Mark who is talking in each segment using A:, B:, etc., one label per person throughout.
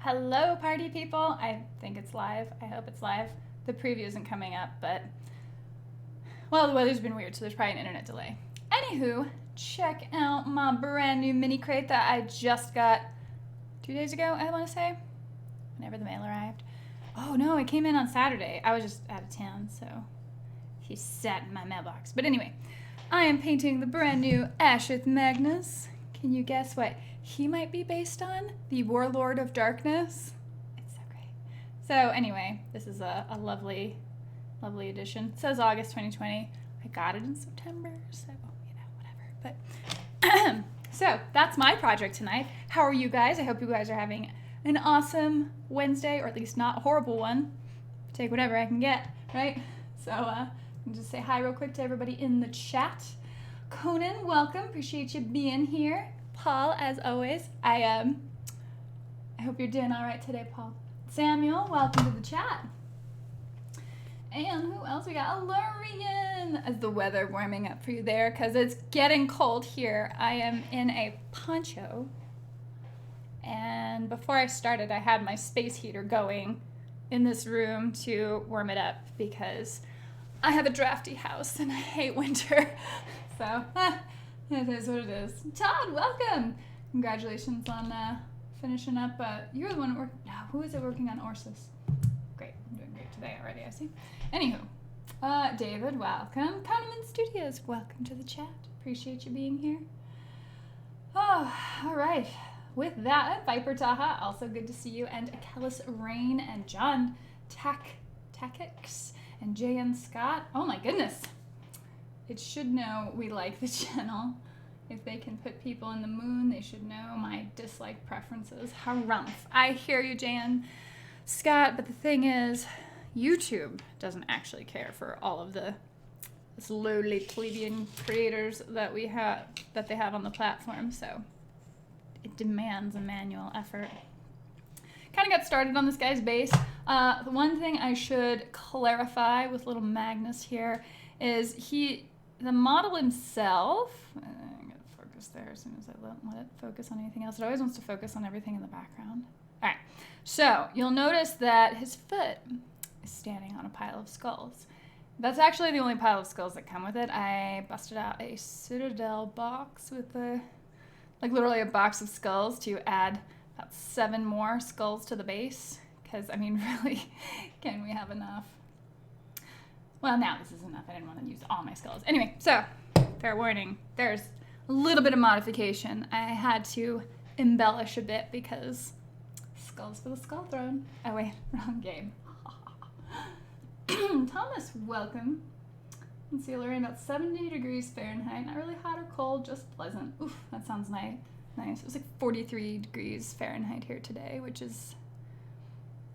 A: Hello, party people. I think it's live. I hope it's live. The preview isn't coming up, but, well, the weather's been weird, so there's probably an internet delay. Anywho, check out my brand new MiniCrate that I just got 2 days ago, I want to say, whenever the mail arrived. Oh, no, it came in on Saturday. I was just out of town, so he sat in my mailbox. But anyway, I am painting the brand new Asheth Magnus. Can you guess what he might be based on? The Warlord of Darkness. It's so great. So anyway, this is a lovely, lovely edition. It says August 2020. I got it in September, so, you know, whatever. But, so that's my project tonight. How are you guys? I hope you guys are having an awesome Wednesday, or at least not a horrible one. Take whatever I can get, right? So, I'll just say hi real quick to everybody in the chat. Conan, welcome. Appreciate you being here. Paul, as always, I hope you're doing all right today, Paul. Samuel, welcome to the chat. And who else we got? Lorian. Is the weather warming up for you there? Because it's getting cold here. I am in a poncho. And before I started, I had my space heater going in this room to warm it up because I have a drafty house and I hate winter. So, it is what it is. Todd, welcome. Congratulations on finishing up. You're the one working. No, who is it working on Orsis? Great. I'm doing great today already, I see. Anywho, David, welcome. Kahneman Studios, welcome to the chat. Appreciate you being here. Oh, all right. With that, Viper Taha, also good to see you. And Achilles Rain and John Takix and JN Scott. Oh my goodness. It should know we like the channel. If they can put people in the moon, they should know my dislike preferences. Harumph. I hear you, Jan Scott, but the thing is, YouTube doesn't actually care for all of this lowly plebeian creators that we have, that they have on the platform, so it demands a manual effort. Kind of got started on this guy's base. The one thing I should clarify with little Magnus here is the model himself, I'm going to focus there as soon as I let it focus on anything else. It always wants to focus on everything in the background. All right, so you'll notice that his foot is standing on a pile of skulls. That's actually the only pile of skulls that come with it. I busted out a Citadel box with literally a box of skulls to add about 7 more skulls to the base. Because, I mean, really, can we have enough? Well, now this is enough. I didn't want to use all my skulls. Anyway, so, fair warning, there's a little bit of modification. I had to embellish a bit because skulls for the skull throne. Oh, wait, wrong game. Thomas, welcome. Let's see, Lorraine, about 70 degrees Fahrenheit. Not really hot or cold, just pleasant. Oof, that sounds nice. It was like 43 degrees Fahrenheit here today, which is,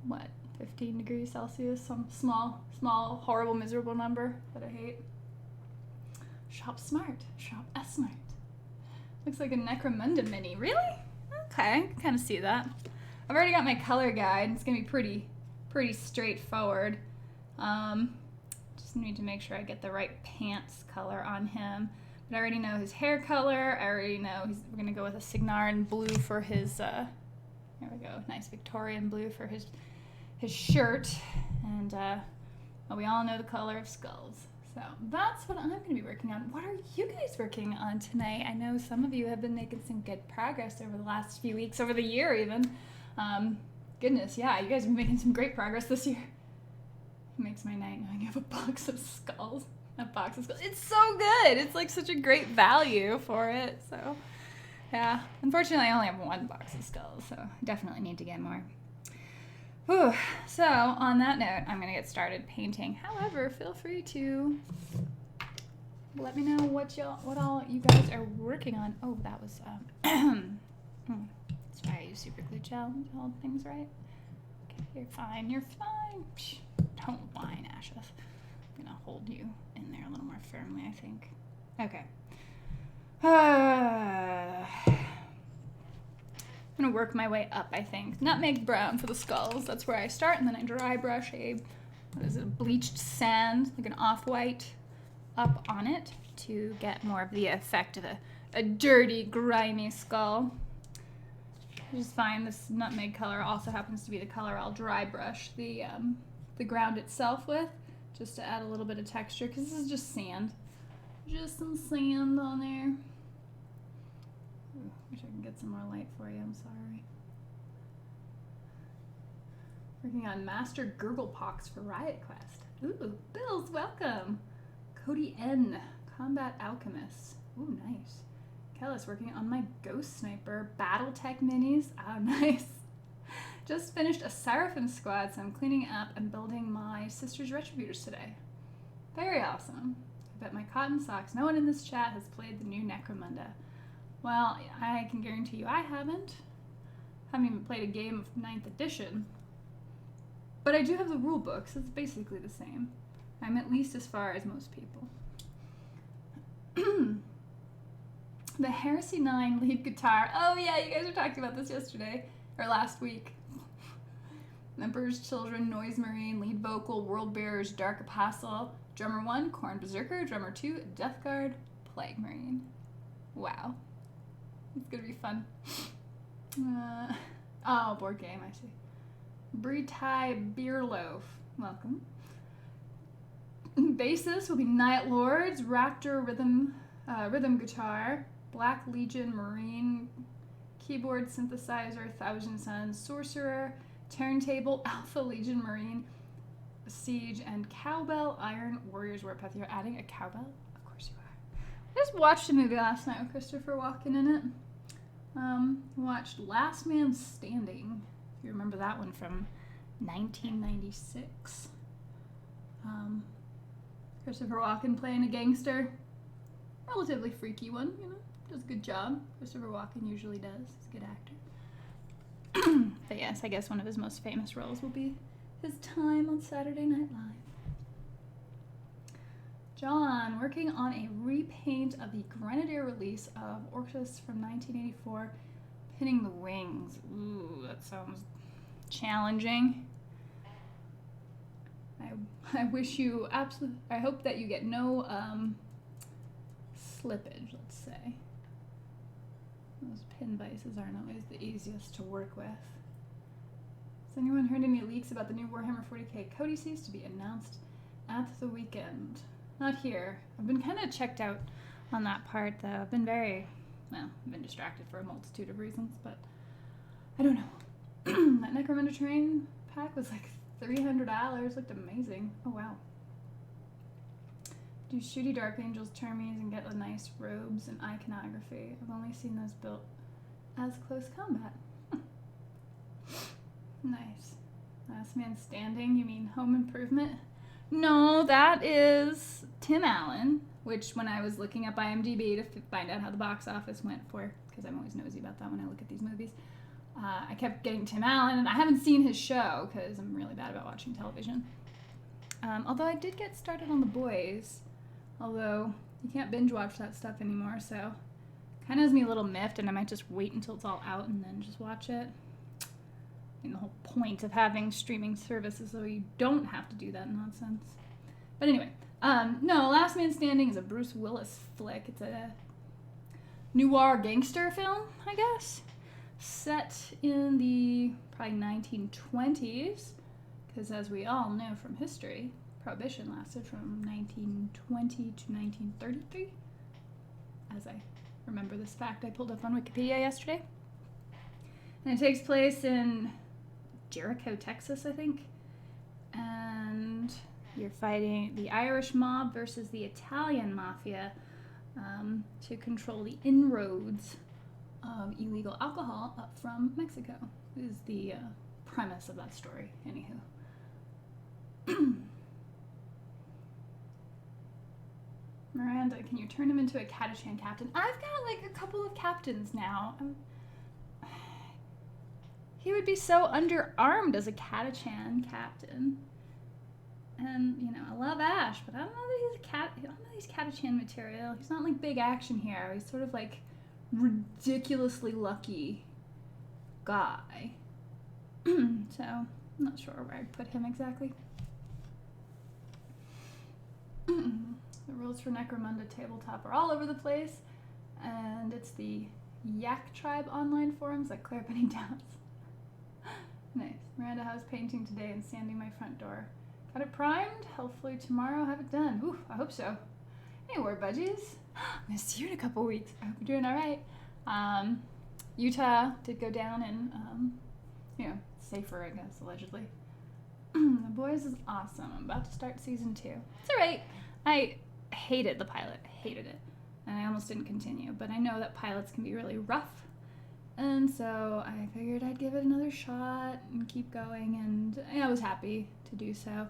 A: what, 15 degrees Celsius? Some small, horrible, miserable number that I hate. Shop smart. Shop S-smart. Looks like a Necromunda mini. Really? Okay, I can kind of see that. I've already got my color guide. It's going to be pretty straightforward. Just need to make sure I get the right pants color on him. But I already know his hair color. I already know we're going to go with a Signarin blue for his, there we go, nice Victorian blue for his shirt. And well, we all know the color of skulls. So that's what I'm going to be working on. What are you guys working on tonight? I know some of you have been making some good progress over the last few weeks, over the year even. Goodness, yeah, you guys have been making some great progress this year. It makes my night knowing you have a box of skulls. A box of skulls. It's so good. It's like such a great value for it. So, yeah. Unfortunately, I only have 1 box of skulls, so I definitely need to get more. Whew. So, on that note, I'm going to get started painting. However, feel free to let me know what all you guys are working on. Oh, that was, that's why I use super glue gel to hold things right. Okay, you're fine. You're fine. Psh, don't whine, Asheth. I'm going to hold you in there a little more firmly, I think. Okay. I'm going to work my way up, I think. Nutmeg brown for the skulls. That's where I start, and then I dry brush a bleached sand, like an off-white, up on it to get more of the effect of a dirty, grimy skull. which is fine. This nutmeg color also happens to be the color I'll dry brush the ground itself with, just to add a little bit of texture, because this is just sand. Just some sand on there. Ooh, wish I could get some more light for you, I'm sorry. Working on Master Gurglepox for Riot Quest. Ooh, Bills, welcome! Cody N, Combat Alchemist. Ooh, nice. Kellis working on my Ghost Sniper Battletech minis. Oh, nice. Just finished a Seraphim squad, so I'm cleaning up and building my Sister's Retributors today. Very awesome. I bet my cotton socks no one in this chat has played the new Necromunda. Well, I can guarantee you I haven't. Haven't even played a game of 9th edition. But I do have the rule book, so it's basically the same. I'm at least as far as most people. The Heresy 9 lead guitar. Oh yeah, you guys were talking about this yesterday, or last week. Emperor's Children, Noise Marine, lead vocal, World Bearers, Dark Apostle, drummer 1, Khorne Berserker, drummer 2, Death Guard, Plague Marine. Wow. It's gonna be fun. Oh, board game, I see. Breetai Beerloaf, welcome. Bassist will be Night Lords, Raptor rhythm guitar, Black Legion Marine, keyboard synthesizer, Thousand Suns, Sorcerer, Turntable, Alpha Legion Marine, Siege, and Cowbell Iron Warriors Warpath. You're adding a cowbell? Of course you are. I just watched a movie last night with Christopher Walken in it. Watched Last Man Standing. If you remember that one from 1996. Christopher Walken playing a gangster. Relatively freaky one, you know. Does a good job. Christopher Walken usually does. He's a good actor. But yes, I guess one of his most famous roles will be his time on Saturday Night Live. John, working on a repaint of the Grenadier release of Orcus from 1984, pinning the wings. Ooh, that sounds challenging. I wish you absolutely, I hope that you get no slippage, let's say. Those pin vices aren't always the easiest to work with. Has anyone heard any leaks about the new Warhammer 40k codices to be announced at the weekend? Not here. I've been kind of checked out on that part, though. I've been I've been distracted for a multitude of reasons, but I don't know. That Necromunda Train pack was like $300. Looked amazing. Oh, wow. Do shooty Dark Angels Termies and get the nice robes and iconography. I've only seen those built as close combat. Nice. Last Man Standing, you mean Home Improvement? No, that is Tim Allen, which when I was looking up IMDb to find out how the box office went for, because I'm always nosy about that when I look at these movies, I kept getting Tim Allen, and I haven't seen his show because I'm really bad about watching television. Although I did get started on The Boys, although you can't binge watch that stuff anymore, so kind of has me a little miffed, and I might just wait until it's all out and then just watch it. I mean, the whole point of having streaming services so you don't have to do that nonsense. But anyway, no, Last Man Standing is a Bruce Willis flick. It's a noir gangster film, I guess, set in the probably 1920s, because as we all know from history, Prohibition lasted from 1920 to 1933, as I remember this fact I pulled up on Wikipedia yesterday. And it takes place in Jericho, Texas, I think. And you're fighting the Irish mob versus the Italian mafia to control the inroads of illegal alcohol up from Mexico, is the premise of that story, anywho. Miranda, can you turn him into a Catachan captain? I've got like a couple of captains now. He would be so underarmed as a Catachan captain. And, you know, I love Ash, but I don't know that he's Catachan material. He's not like big action hero. He's sort of like ridiculously lucky guy. So, I'm not sure where I'd put him exactly. The rules for Necromunda tabletop are all over the place, and it's the Yak Tribe online forums, like Claire Penny Downs. Nice. Miranda House painting today and sanding my front door. Got it primed. Hopefully tomorrow I'll have it done. Ooh, I hope so. Hey, War Budgies. Missed you in a couple weeks. I hope you're doing all right. Utah did go down and, safer, I guess, allegedly. The Boys is awesome. I'm about to start season 2. It's all right. I hated the pilot. Hated it. And I almost didn't continue. But I know that pilots can be really rough. And so I figured I'd give it another shot and keep going. And I was happy to do so.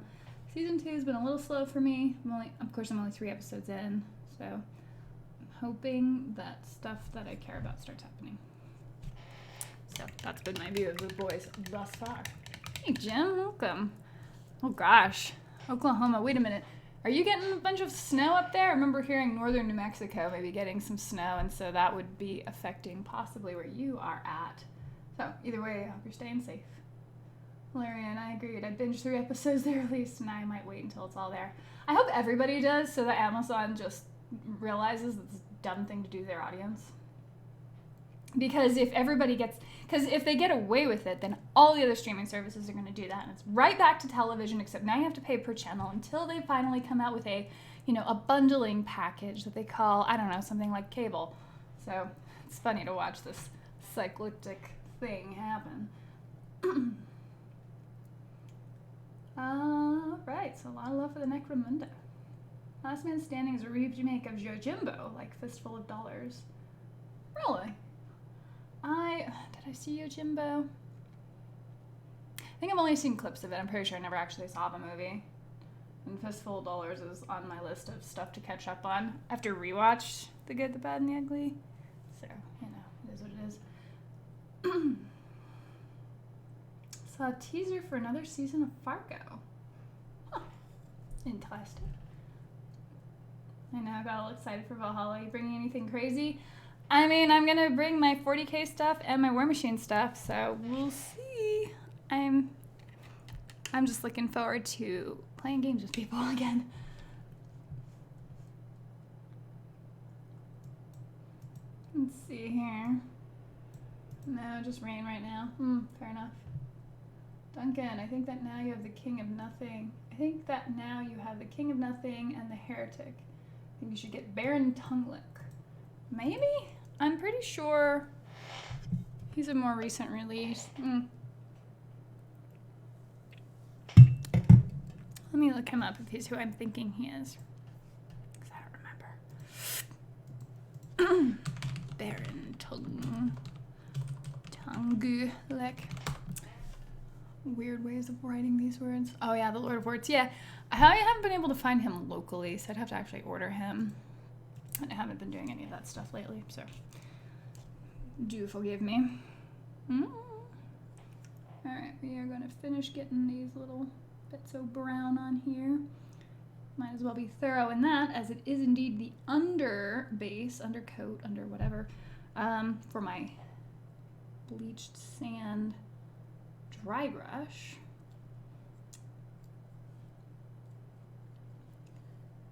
A: Season 2 has been a little slow for me. I'm only 3 episodes in. So I'm hoping that stuff that I care about starts happening. So that's been my view of The Boys thus far. Hey, Jim, welcome. Oh, gosh. Oklahoma. Wait a minute. Are you getting a bunch of snow up there? I remember hearing northern New Mexico maybe getting some snow, and so that would be affecting possibly where you are at. So either way, I hope you're staying safe. Valerian, I agreed. I binged 3 episodes there at least, and I might wait until it's all there. I hope everybody does, so that Amazon just realizes that it's a dumb thing to do to their audience. Because if they get away with it, then all the other streaming services are going to do that. And it's right back to television, except now you have to pay per channel until they finally come out with a bundling package that they call, I don't know, something like cable. So it's funny to watch this cyclic thing happen. Right, so a lot of love for the Necromunda. Last Man Standing is a remake of Yojimbo, like Fistful of Dollars. Really? Did I see Yojimbo? I think I've only seen clips of it. I'm pretty sure I never actually saw the movie. And Fistful of Dollars is on my list of stuff to catch up on. I have to rewatch The Good, the Bad, and the Ugly. So, it is what it is. Saw a teaser for another season of Fargo. Huh. Interesting. I know, I got all excited for Valhalla. Are you bringing anything crazy? I mean, I'm going to bring my 40k stuff and my War Machine stuff, so we'll see. I'm just looking forward to playing games with people again. Let's see here. No, just rain right now. Fair enough. Duncan, I think that now you have the King of Nothing. I think that now you have the King of Nothing and the Heretic. I think you should get Baron Tunglick. Maybe? I'm pretty sure he's a more recent release. Let me look him up if he's who I'm thinking he is. Because I don't remember. Baron Tunglick. Weird ways of writing these words. Oh yeah, the Lord of Words. Yeah, I haven't been able to find him locally, so I'd have to actually order him. And I haven't been doing any of that stuff lately, so do forgive me. Alright, we are going to finish getting these little bits of brown on here. Might as well be thorough in that, as it is indeed the undercoat, under whatever, for my bleached sand dry brush.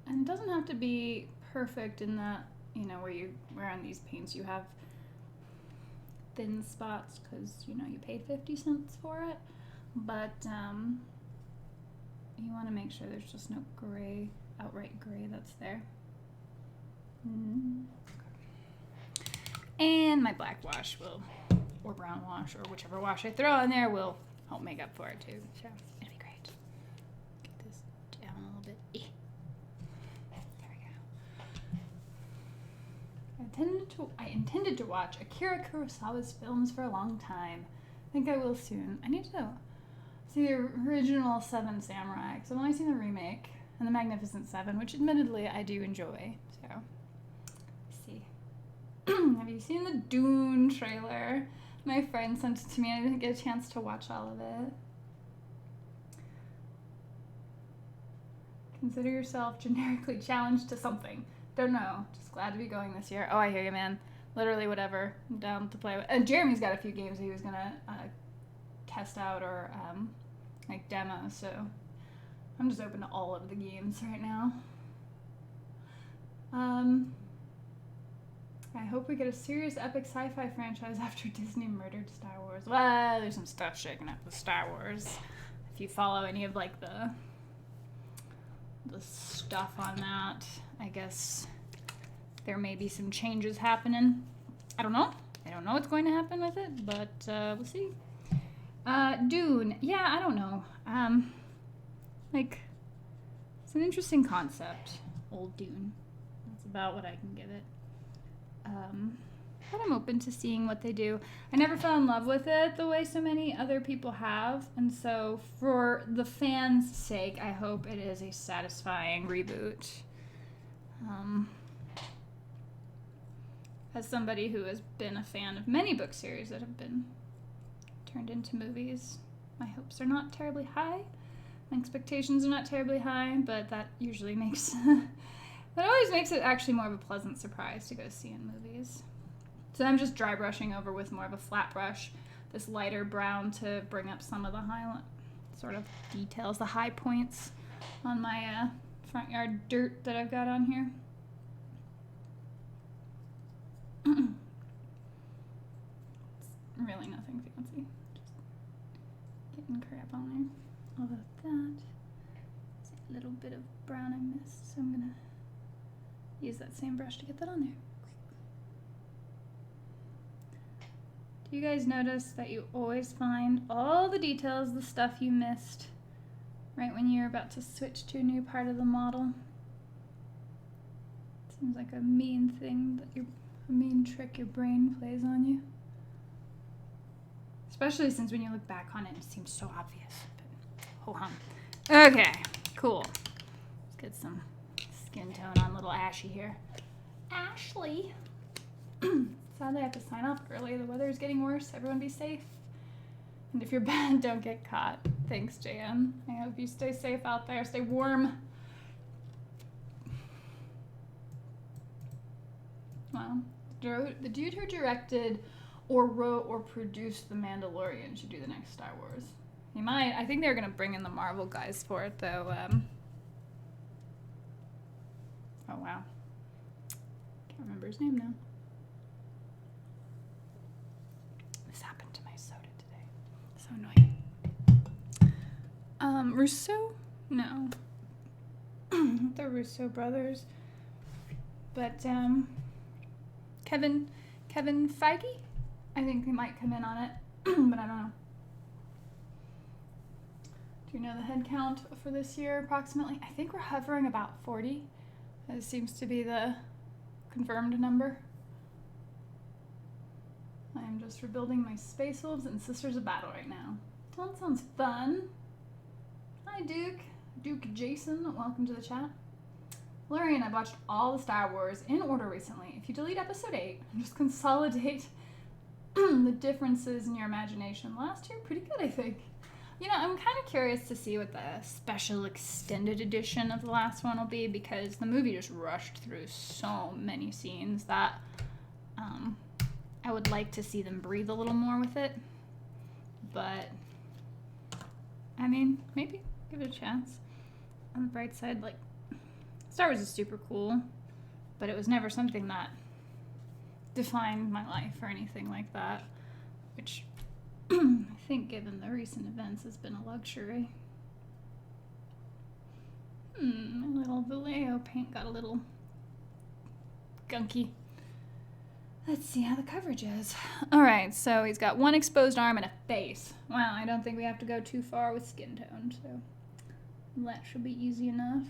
A: And it doesn't have to be perfect in that, where on these paints you have thin spots because, you paid 50 cents for it. But you want to make sure there's just no gray, outright gray that's there. And my black wash or brown wash, or whichever wash I throw in there will help make up for it too. So it'll be great. Get this down a little bit. There we go. I intended to watch Akira Kurosawa's films for a long time. I think I will soon. I need to see the original Seven Samurai, because I've only seen the remake, and the Magnificent Seven, which admittedly I do enjoy. So, let's see. Have you seen the Dune trailer? My friend sent it to me, and I didn't get a chance to watch all of it. Consider yourself generically challenged to something. Don't know. Just glad to be going this year. Oh, I hear you, man. Literally whatever. I'm down to play with. And Jeremy's got a few games he was going to test out or demo, so I'm just open to all of the games right now. I hope we get a serious epic sci-fi franchise after Disney murdered Star Wars. Well, there's some stuff shaking up with Star Wars. If you follow any of like the stuff on that, I guess there may be some changes happening. I don't know. I don't know what's going to happen with it, but we'll see. Dune. Yeah, I don't know. Like, it's an interesting concept. Old Dune. That's about what I can give it. But I'm open to seeing what they do. I never fell in love with it the way so many other people have, and so for the fans' sake, I hope it is a satisfying reboot. As somebody who has been a fan of many book series that have been turned into movies, my hopes are not terribly high. My expectations are not terribly high, but that usually makes that always makes it actually more of a pleasant surprise to go see in movies. So I'm just dry brushing over with more of a flat brush, this lighter brown to bring up some of the highlight, sort of details, the high points on my front yard dirt that I've got on here. It's really nothing fancy, just getting crap on there. Although that is a little bit of brown I missed, so I'm gonna use that same brush to get that on there. Do you guys notice that you always find all the details, the stuff you missed, right when you're about to switch to a new part of the model? Seems like a mean thing a mean trick your brain plays on you. Especially since when you look back on it, it seems so obvious. But, ho-hum. Okay, cool. Let's get some skin tone on little Ashy here. Ashley. Sadly, I have to sign off early. The weather is getting worse. Everyone be safe. And if you're bad, don't get caught. Thanks, JM. I hope you stay safe out there. Stay warm. Wow. The dude who directed or wrote or produced The Mandalorian should do the next Star Wars. He might. I think they're going to bring in the Marvel guys for it, though. Oh, wow. Can't remember his name now. This happened to my soda today. So annoying. Russo? No. The Russo brothers. But, Kevin Feige? I think he might come in on it, but I don't know. Do you know the head count for this year approximately? I think we're hovering about 40. That seems to be the confirmed number. I am just rebuilding my Space Wolves and Sisters of Battle right now. Well, that sounds fun. Hi, Duke. Duke Jason, welcome to the chat. Larry and I watched all the Star Wars in order recently. If you delete episode 8 and just consolidate the differences in your imagination, last year pretty good, I think. You know, I'm kind of curious to see what the special extended edition of the last one will be, because the movie just rushed through so many scenes that I would like to see them breathe a little more with it. But, I mean, maybe give it a chance. On the bright side, like, Star Wars is super cool, but it was never something that defined my life or anything like that, which I think, given the recent events, has been a luxury. My little Vallejo paint got a little gunky. Let's see how the coverage is. Alright, so he's got one exposed arm and a face. Wow, I don't think we have to go too far with skin tone, so that should be easy enough.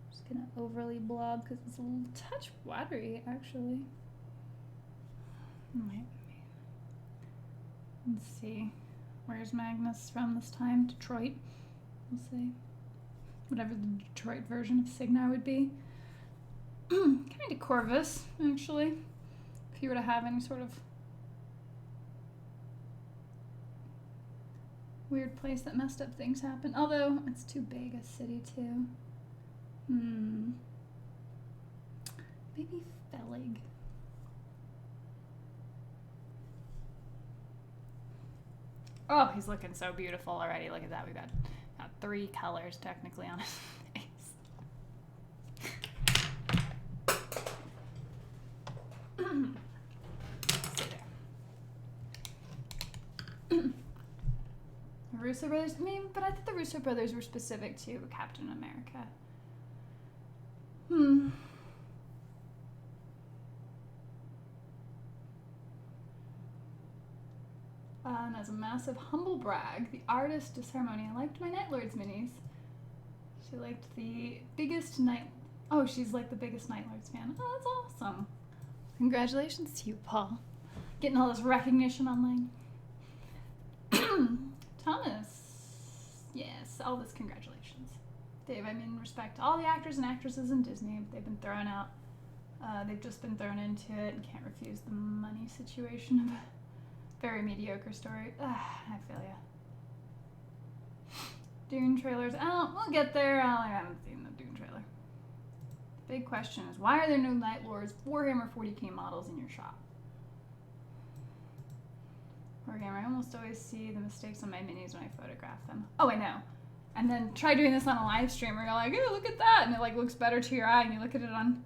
A: Just gonna overly blob because it's a little touch watery, actually. Let's see. Where's Magnus from this time? Detroit. We'll see. Whatever the Detroit version of Signar would be. Kind of Corvus, actually. If you were to have any sort of weird place that messed up things happen. Although, it's too big a city, too. Maybe Fellig. Oh, he's looking so beautiful already. Look at that. We've got 3 colors technically on his face. Russo brothers. I mean, but I thought the Russo brothers were specific to Captain America. And as a massive humble brag, the artist Disharmonia liked my Night Lords minis. She liked the biggest Night... Oh, she's like the biggest Night Lords fan. Oh, that's awesome. Congratulations to you, Paul. Getting all this recognition online. Thomas. Yes, all this congratulations. Dave, I mean, respect to all the actors and actresses in Disney. They've been thrown out. They've just been thrown into it and can't refuse the money situation of a very mediocre story. I feel ya. Dune trailer's out. We'll get there. I haven't seen the Dune trailer. The big question is, why are there no Night Lords Warhammer 40k models in your shop? Warhammer, I almost always see the mistakes on my minis when I photograph them. Oh, I know. And then try doing this on a live stream where you're like, oh, look at that. And it like looks better to your eye. And you look at it on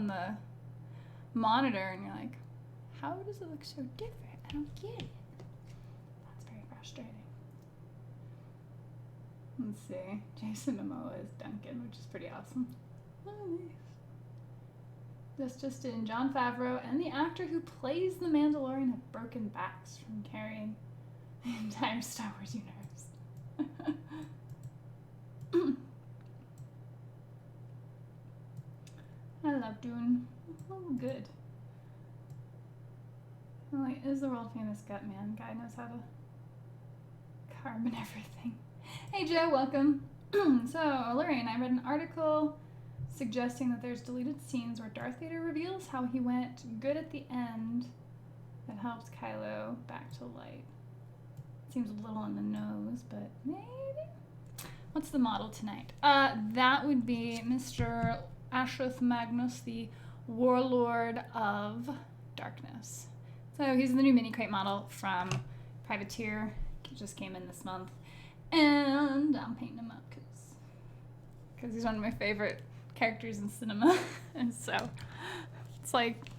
A: the monitor and you're like, how does it look so different? I don't get it. That's very frustrating. Let's see. Jason Momoa is Duncan, which is pretty awesome. Oh, nice. This just in, Jon Favreau and the actor who plays the Mandalorian have broken backs from carrying the entire Star Wars universe. I love Dune. Oh, good. Like, is the world famous Gutman? Guy knows how to carbon everything. Hey Joe, welcome. So, Lorraine, I read an article suggesting that there's deleted scenes where Darth Vader reveals how he went good at the end that helps Kylo back to light. Seems a little on the nose, but maybe? What's the model tonight? That would be Mr. Asheth Magnus, the Warlord of Darkness. So he's the new MiniCrate model from Privateer. He just came in this month. And I'm painting him up because he's one of my favorite characters in cinema. And so it's like,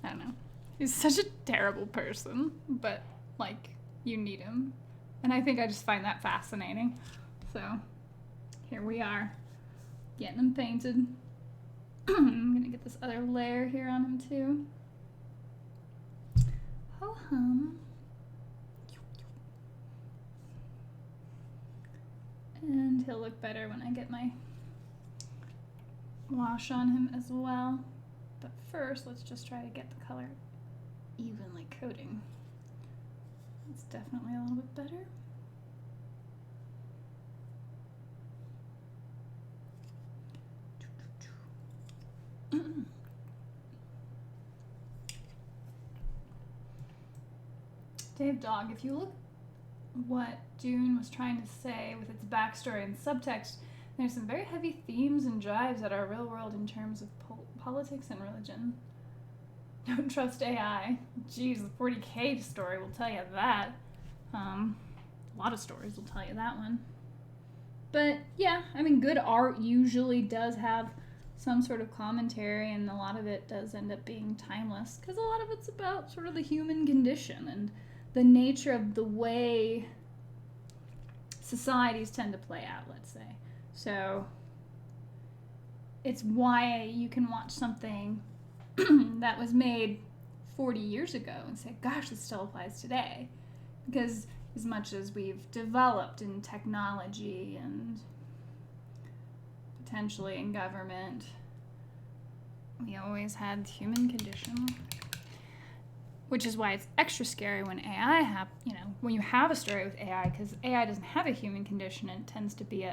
A: I don't know. He's such a terrible person, but like you need him. And I think I just find that fascinating. So here we are, getting him painted. I'm gonna get this other layer here on him too. Ho hum. And he'll look better when I get my wash on him as well. But first, let's just try to get the color evenly coating. It's definitely a little bit better. Dave Dog, if you look what Dune was trying to say with its backstory and subtext, there's some very heavy themes and drives that are real world in terms of politics and religion. Don't trust AI. Geez, the 40k story will tell you that. A lot of stories will tell you that one. But yeah, I mean, good art usually does have some sort of commentary, and a lot of it does end up being timeless, because a lot of it's about sort of the human condition and the nature of the way societies tend to play out, let's say. So it's why you can watch something that was made 40 years ago and say, gosh, this still applies today. Because as much as we've developed in technology and potentially in government, we always had the human condition. Which is why it's extra scary when AI when you have a story with AI, because AI doesn't have a human condition, and it tends to be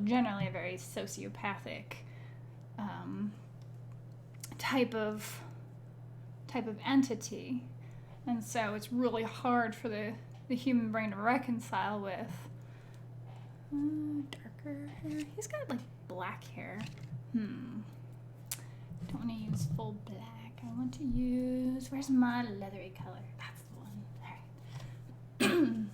A: generally a very sociopathic type of entity. And so it's really hard for the human brain to reconcile with darker hair. He's got like black hair. Don't want to use full black. I want to use, where's my leathery color? That's the one. All right.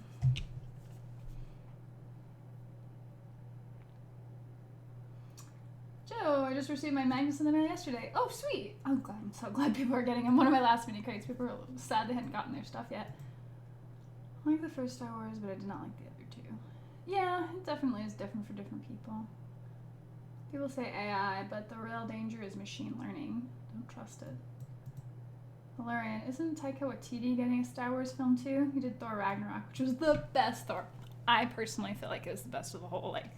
A: Joe, I just received my Magnus in the mail yesterday. Oh, sweet. Oh, God, I'm so glad people are getting them. One of my last mini crates, people were sad they hadn't gotten their stuff yet. I like the first Star Wars, but I did not like the other two. Yeah, it definitely is different for different people. People say AI, but the real danger is machine learning. Don't trust it. Valerian, isn't Taika Waititi getting a Star Wars film too? He did Thor Ragnarok, which was the best Thor. I personally feel like it was the best of the whole, like,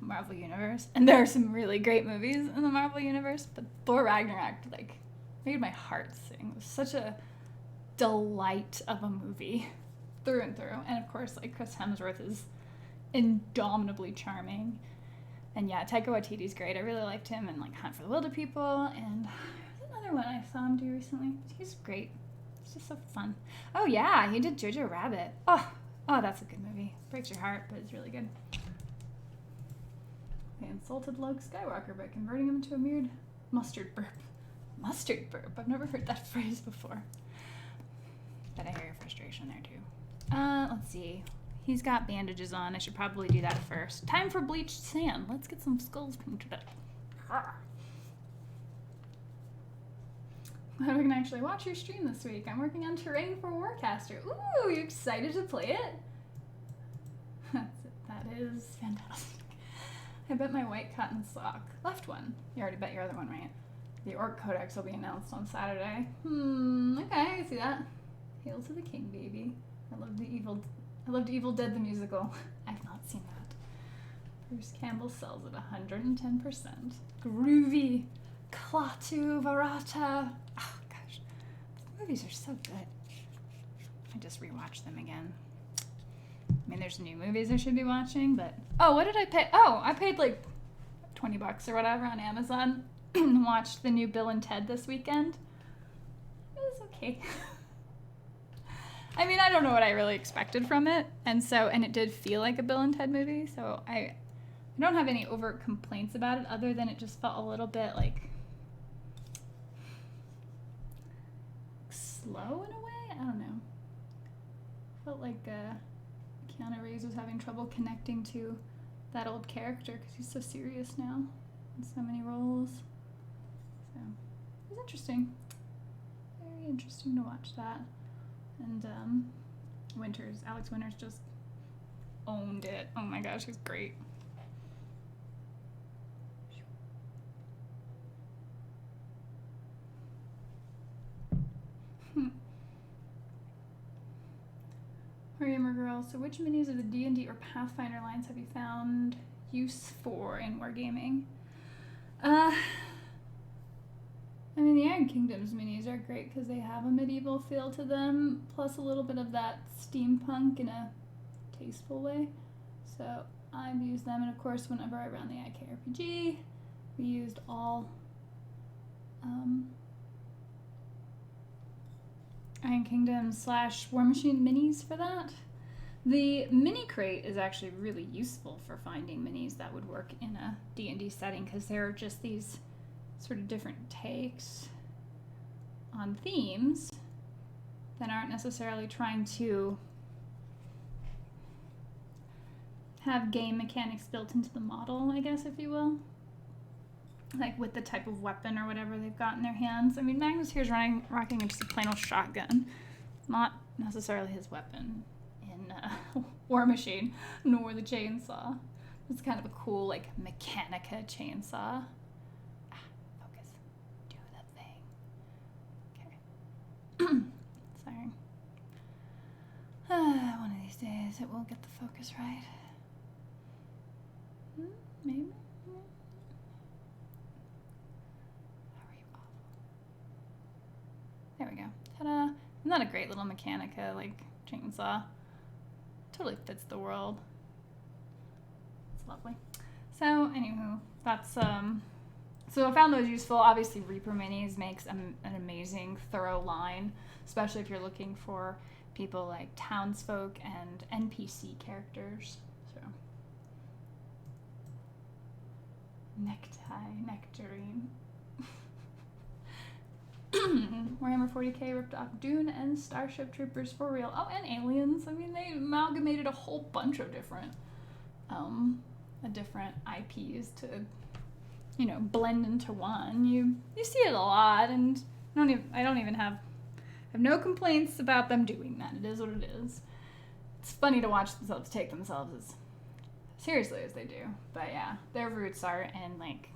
A: Marvel universe. And there are some really great movies in the Marvel universe, but Thor Ragnarok, like, made my heart sing. It was such a delight of a movie through and through. And of course, like, Chris Hemsworth is indomitably charming. And yeah, Taika Waititi's great. I really liked him in, like, Hunt for the Wilder People, and there's another one I saw him do recently. He's great. It's just so fun. Oh yeah, he did Jojo Rabbit. Oh, that's a good movie. Breaks your heart, but it's really good. They insulted Luke Skywalker by converting him into a weird mustard burp. Mustard burp? I've never heard that phrase before. But I hear your frustration there too. Let's see. He's got bandages on. I should probably do that first. Time for bleached sand. Let's get some skulls painted up. Glad we can actually watch your stream this week. I'm working on Terrain for Warcaster. Ooh, you excited to play it? That is fantastic. I bet my white cotton sock. Left one. You already bet your other one, right? The Orc Codex will be announced on Saturday. Okay, I can see that. Hail to the king, baby. I loved Evil Dead the musical. I've not seen that. Bruce Campbell sells it 110%. Groovy. Klaatu Varata. Oh gosh, the movies are so good. I just rewatched them again. I mean, there's new movies I should be watching, but what did I pay? I paid like $20 or whatever on Amazon and watched the new Bill and Ted this weekend. It was okay. I mean, I don't know what I really expected from it, and it did feel like a Bill and Ted movie, so I don't have any overt complaints about it, other than it just felt a little bit like slow in a way. I don't know. Felt like Keanu Reeves was having trouble connecting to that old character because he's so serious now in so many roles. So it was interesting. Very interesting to watch that. And Alex Winters just owned it. Oh my gosh, he's great. Warhammer Girl, so which minis of the D&D or Pathfinder lines have you found use for in wargaming? I mean, the Iron Kingdoms minis are great because they have a medieval feel to them, plus a little bit of that steampunk in a tasteful way. So I've used them, and of course, whenever I ran the IKRPG, we used all Iron Kingdom / War Machine minis for that. The MiniCrate is actually really useful for finding minis that would work in a D&D setting because there are just these sort of different takes on themes that aren't necessarily trying to have game mechanics built into the model, I guess, if you will. Like with the type of weapon or whatever they've got in their hands. I mean, Magnus here's rocking just a plain old shotgun. Not necessarily his weapon in War Machine, nor the chainsaw. It's kind of a cool, like, Mechanica chainsaw. Focus. Do the thing. Okay. Sorry. One of these days it will get the focus right. Maybe. There we go. Ta-da. Not a great little Mechanica, like, chainsaw. Totally fits the world. It's lovely. So, anywho, that's, so I found those useful. Obviously, Reaper Minis makes an amazing, thorough line, especially if you're looking for people like townsfolk and NPC characters. So, necktie, nectarine. Warhammer 40k ripped off Dune and Starship Troopers for real. Oh, and Aliens. I mean, they amalgamated a whole bunch of different IPs to, you know, blend into one. You see it a lot, and I have no complaints about them doing that. It is what it is. it's funny to watch themselves take themselves as seriously as they do. But yeah, their roots are in, like,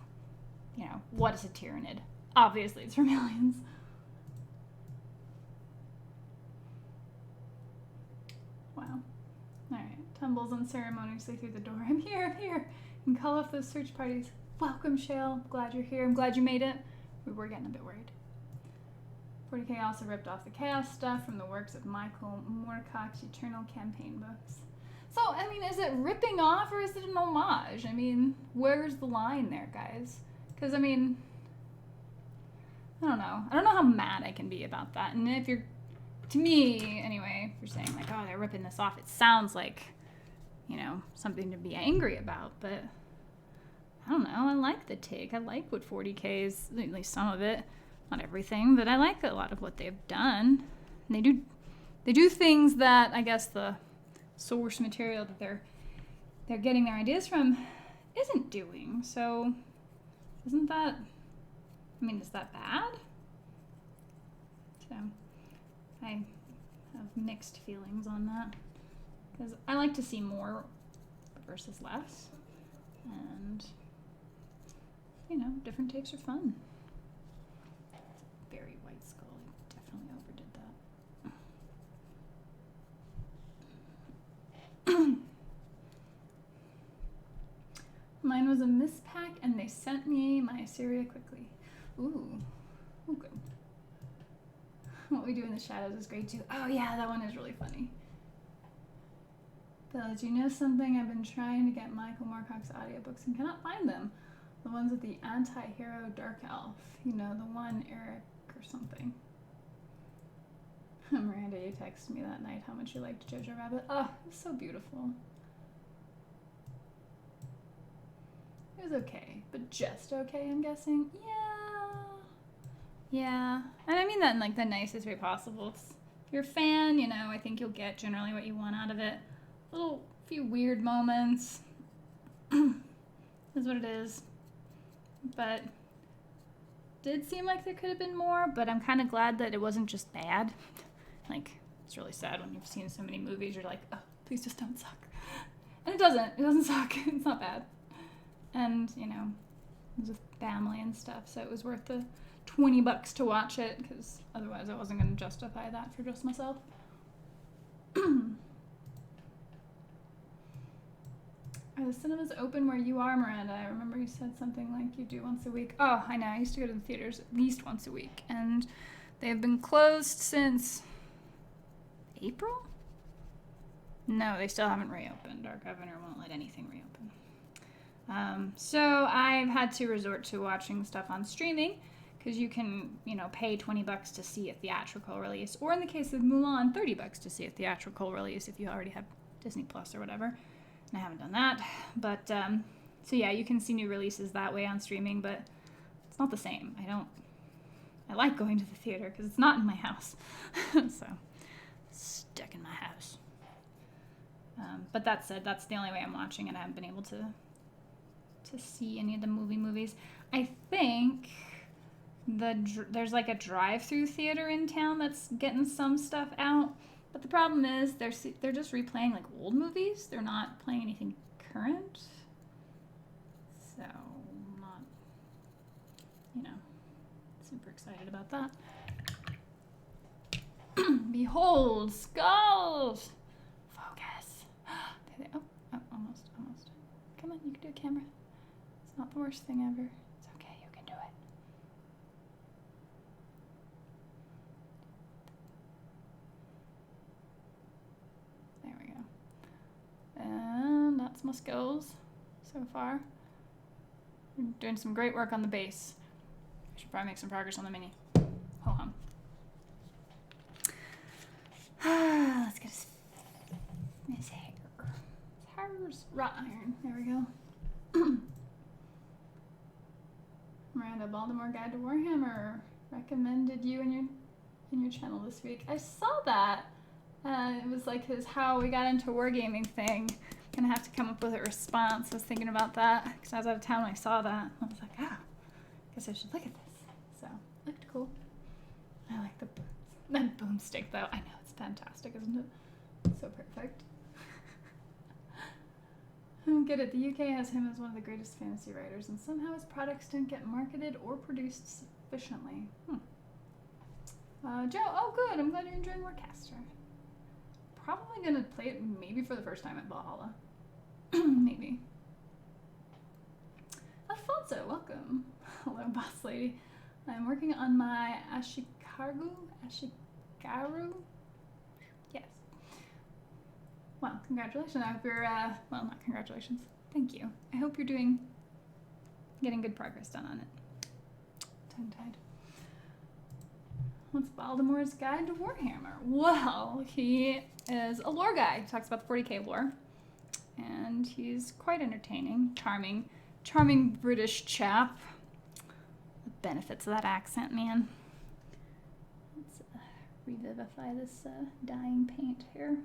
A: you know, what is a Tyranid? Obviously, it's Vermilions. Wow. Alright, tumbles unceremoniously through the door. I'm here, You can call off those search parties. Welcome, Shale. Glad you're here. I'm glad you made it. We were getting a bit worried. 40K also ripped off the Chaos stuff from the works of Michael Moorcock's Eternal campaign books. So, I mean, is it ripping off or is it an homage? I mean, where's the line there, guys? Because, I mean, I don't know. I don't know how mad I can be about that. And if you're, to me, anyway, if you're saying, like, oh, they're ripping this off, it sounds like, you know, something to be angry about. But, I don't know. I like the take. I like what 40K is, at least some of it. Not everything, but I like a lot of what they've done. And they do things that, I guess, the source material that they're getting their ideas from isn't doing. So, isn't that, I mean, is that bad? So, I have mixed feelings on that. Because I like to see more versus less. And, you know, different takes are fun. Very white skull. I definitely overdid that. Mine was a mispack, and they sent me my Assyria quickly. Ooh, good. What We Do in the Shadows is great too. Oh yeah, that one is really funny. Bella, do you know something? I've been trying to get Michael Moorcock's audiobooks and cannot find them. The ones with the anti-hero Dark Elf. You know, the one Eric or something. Miranda, you texted me that night how much you liked Jojo Rabbit. Oh, it was so beautiful. It was okay, but just okay, I'm guessing. Yeah. And I mean that in, like, the nicest way possible. If you're a fan, you know, I think you'll get generally what you want out of it. Little few weird moments. Is what it is. But did seem like there could have been more, but I'm kind of glad that it wasn't just bad. Like, it's really sad when you've seen so many movies, you're like, oh, please just don't suck. And it doesn't suck. It's not bad. And, you know, it was with family and stuff, so it was worth the $20 to watch it, because otherwise I wasn't going to justify that for just myself. Are the cinemas open where you are, Miranda? I remember you said something like you do once a week. Oh, I know. I used to go to the theaters at least once a week, and they have been closed since April? No, they still haven't reopened. Our governor won't let anything reopen. So I've had to resort to watching stuff on streaming, because you can, you know, pay $20 to see a theatrical release, or in the case of Mulan, $30 to see a theatrical release if you already have Disney Plus or whatever. And I haven't done that, but so yeah, you can see new releases that way on streaming, but it's not the same. I like going to the theater because it's not in my house, so stuck in my house. But that said, that's the only way I'm watching, and I haven't been able to see any of the movies. I think there's like a drive-through theater in town that's getting some stuff out. But the problem is they're just replaying like old movies. They're not playing anything current. So I'm not, you know, super excited about that. Behold, skulls! Focus. Oh, almost. Come on, you can do a camera. It's not the worst thing ever. It's okay, you can do it. And that's my skills so far. We're doing some great work on the base. I should probably make some progress on the mini. Ho hum. Let's get his hair. His hair's wrought iron. There we go. Miranda, Baltimore Guide to Warhammer recommended you in your channel this week. I saw that. It was like his how we got into wargaming thing. Gonna have to come up with a response. I was thinking about that because I was out of town when I saw that. I was like, oh, guess I should look at this. So, it looked cool. I like the booms. That boomstick, though, I know, it's fantastic, isn't it? So perfect. don't get it. The UK has him as one of the greatest fantasy writers, and somehow his products don't get marketed or produced sufficiently. Joe, oh good, I'm glad you're enjoying Warcaster. Probably gonna play it maybe for the first time at Valhalla. Maybe. Alfonso, welcome. Hello, boss lady. I'm working on my Ashikaru? Yes. Well, congratulations. I hope you're, well, not congratulations. Thank you. I hope you're getting good progress done on it. Tongue-tied. What's Baldamore's Guide to Warhammer? Well, he is a lore guy. He talks about the 40k lore. And he's quite entertaining, charming British chap. The benefits of that accent, man. Let's revivify this dying paint here.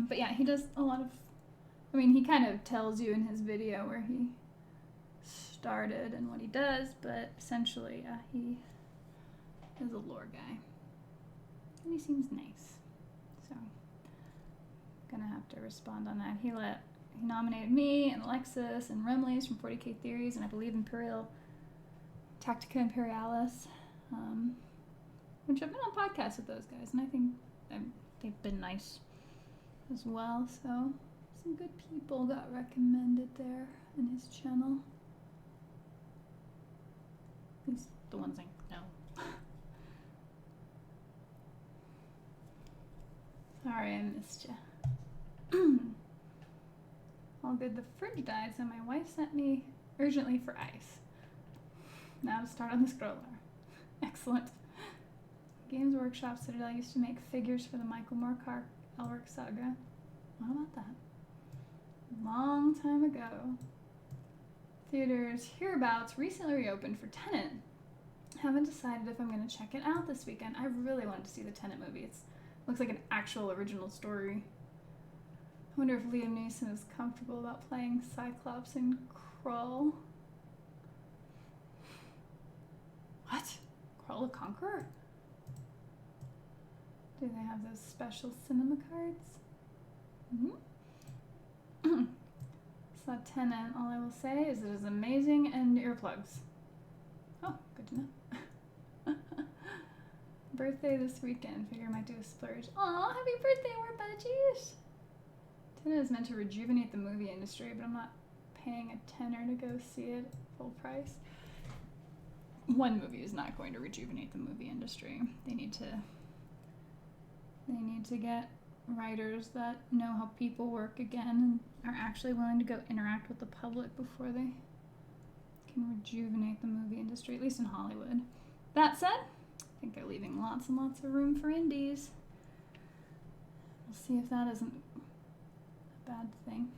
A: But yeah, he does a lot of, I mean, he kind of tells you in his video where he started and what he does, but essentially he is a lore guy. And he seems nice. So, gonna have to respond on that. He nominated me and Alexis and Remley's from 40k Theories, and I believe Tactica Imperialis, which I've been on podcasts with those guys, and I think they've been nice as well. So some good people got recommended there in his channel. At least the ones I know. Sorry, I missed you. All good. The fridge died, so my wife sent me urgently for ice. Now to start on the scroller. Excellent. Games Workshop Citadel used to make figures for the Michael Moorcock Elric saga. What about that? Long time ago. Theaters hereabouts recently reopened for Tenet. Haven't decided if I'm going to check it out this weekend. I really wanted to see the Tenet movie. It looks like an actual original story. I wonder if Liam Neeson is comfortable about playing Cyclops in Krull. What? Krull the Conqueror? Do they have those special cinema cards? Saw Tenet. All I will say is it is amazing and earplugs. Oh, good to know. Birthday this weekend. Figure I might do a splurge. Aw, happy birthday, War Budgies! Tenet is meant to rejuvenate the movie industry, but I'm not paying a tenner to go see it full price. One movie is not going to rejuvenate the movie industry. They need to get writers that know how people work again and are actually willing to go interact with the public before they can rejuvenate the movie industry, at least in Hollywood. That said, I think they're leaving lots and lots of room for indies. We'll see if that isn't a bad thing.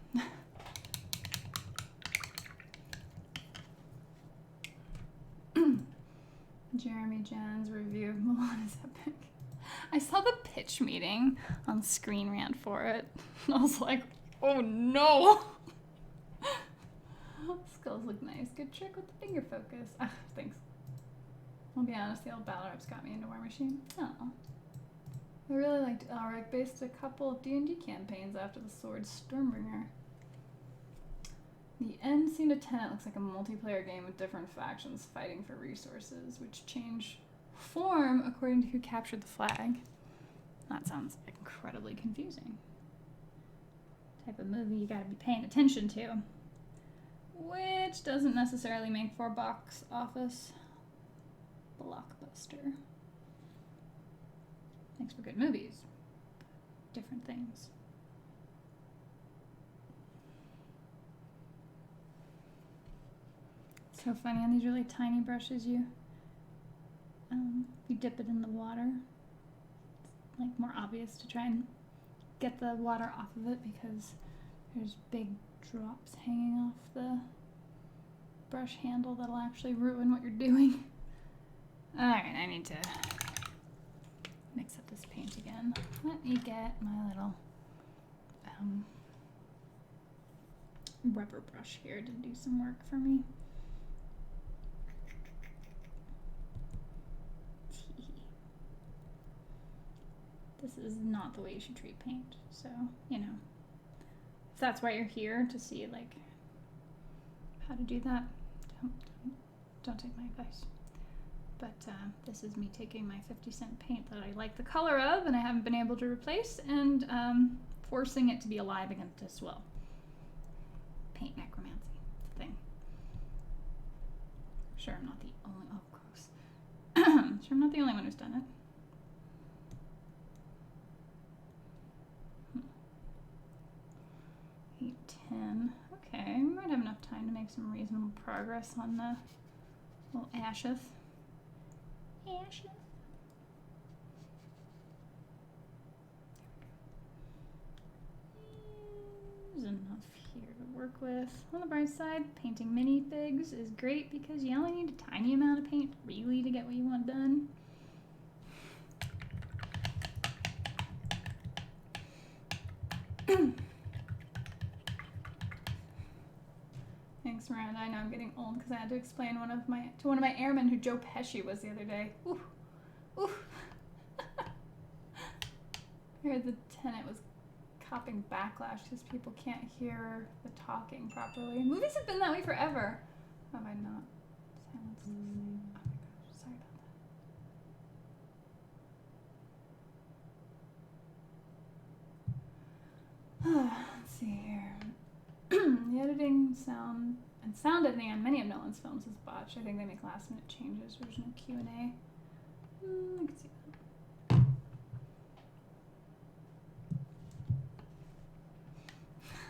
A: Jeremy Jan's review of Milan is epic. I saw the pitch meeting on Screen Rant for it. I was like, oh no! Skulls look nice. Good trick with the finger focus. Thanks. I'll be honest, the old battle reps got me into War Machine. Oh. I really liked Elric, based a couple of D&D campaigns after the Sword Stormbringer. The end scene of Tenet looks like a multiplayer game with different factions fighting for resources, which change form according to who captured the flag. That sounds incredibly confusing. Type of movie you gotta be paying attention to. Which doesn't necessarily make for box office blockbuster. Makes for good movies. Different things. So funny on these really tiny brushes, you dip it in the water. It's like more obvious to try and get the water off of it because there's big drops hanging off the brush handle that'll actually ruin what you're doing. Alright, I need to mix up this paint again. Let me get my little rubber brush here to do some work for me. this is not the way you should treat paint. So, you know, if that's why you're here, to see like how to do that, don't take my advice. But this is me taking my 50-cent paint that I like the color of and I haven't been able to replace, and forcing it to be alive against this will. Paint necromancy, it's a thing. Sure, I'm not the only, oh gross. Sure, I'm not the only one who's done it. 8:10. Okay, we might have enough time to make some reasonable progress on the little Asheth. Asheth. There's enough here to work with. On the bright side, painting minifigs is great because you only need a tiny amount of paint really to get what you want done. Thanks, Miranda. I know I'm getting old because I had to explain one of my airmen who Joe Pesci was the other day. Ooh. Ooh. I heard the tenant was copping backlash because people can't hear the talking properly. Movies have been that way forever. How have I not silenced the thing? Oh my gosh, sorry about that. Let's see here. The editing, sound editing on many of Nolan's films is botched. I think they make last-minute changes. There's no Q&A. I can see that.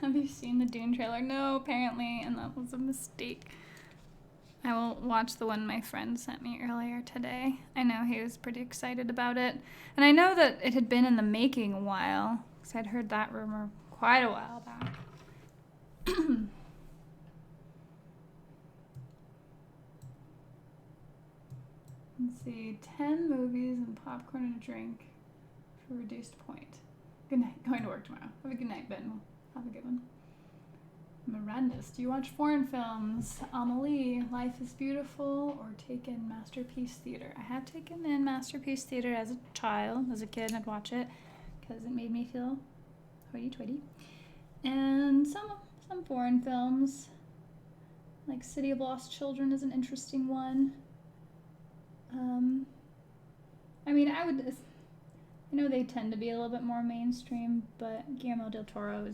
A: Have you seen the Dune trailer? No, apparently, and that was a mistake. I will watch the one my friend sent me earlier today. I know he was pretty excited about it. And I know that it had been in the making a while, because I'd heard that rumor quite a while back. Let's see, 10 movies and popcorn and a drink for reduced point. Good night. Going to work tomorrow. Have a good night, Ben. Have a good one. Mirandus, do you watch foreign films? Amelie, Life is Beautiful, or take in Masterpiece Theater? I have taken in Masterpiece Theater as a child. As a kid, I'd watch it because it made me feel hoity-toity. And some foreign films, like City of Lost Children is an interesting one. I mean, I know they tend to be a little bit more mainstream, but Guillermo del Toro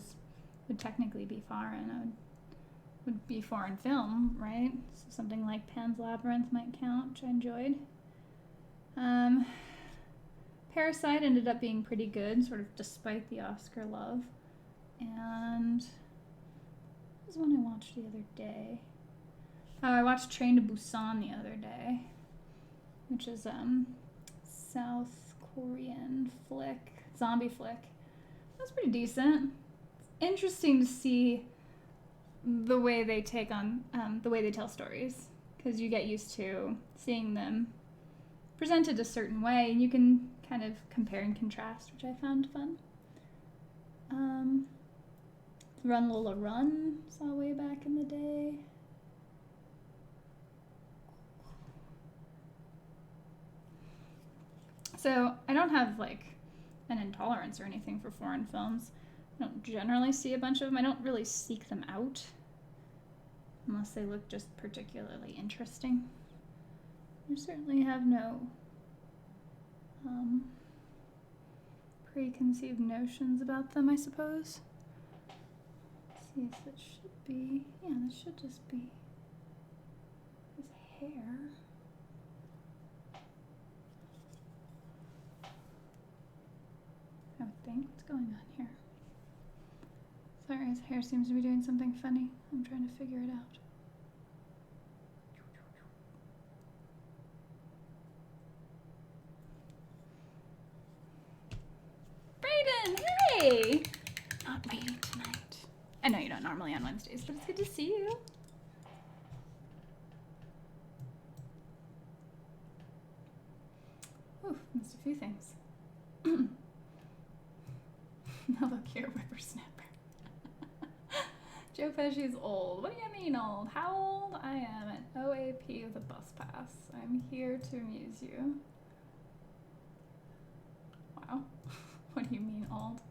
A: would technically be foreign. Would be foreign film, right? So something like Pan's Labyrinth might count, which I enjoyed. Parasite ended up being pretty good, sort of despite the Oscar love. And what was one I watched the other day? Oh, I watched Train to Busan the other day, which is South Korean flick, zombie flick. That's pretty decent. It's interesting to see the way they take on, the way they tell stories, because you get used to seeing them presented a certain way, and you can kind of compare and contrast, which I found fun. Run Lola Run, saw way back in the day. So I don't have like an intolerance or anything for foreign films. I don't generally see a bunch of them. I don't really seek them out unless they look just particularly interesting. I certainly have no preconceived notions about them, I suppose. Let's see, so it should be, yeah, this should just be his hair. I would think. What's going on here? Sorry, his hair seems to be doing something funny. I'm trying to figure it out. Brayden, hey! Not reading tonight. I know you don't normally on Wednesdays, but it's good to see you. Ooh, missed a few things. Now look here, whippersnapper. Joe Pesci's old. What do you mean old? How old? I am an OAP with a bus pass. I'm here to amuse you. Wow. You mean old.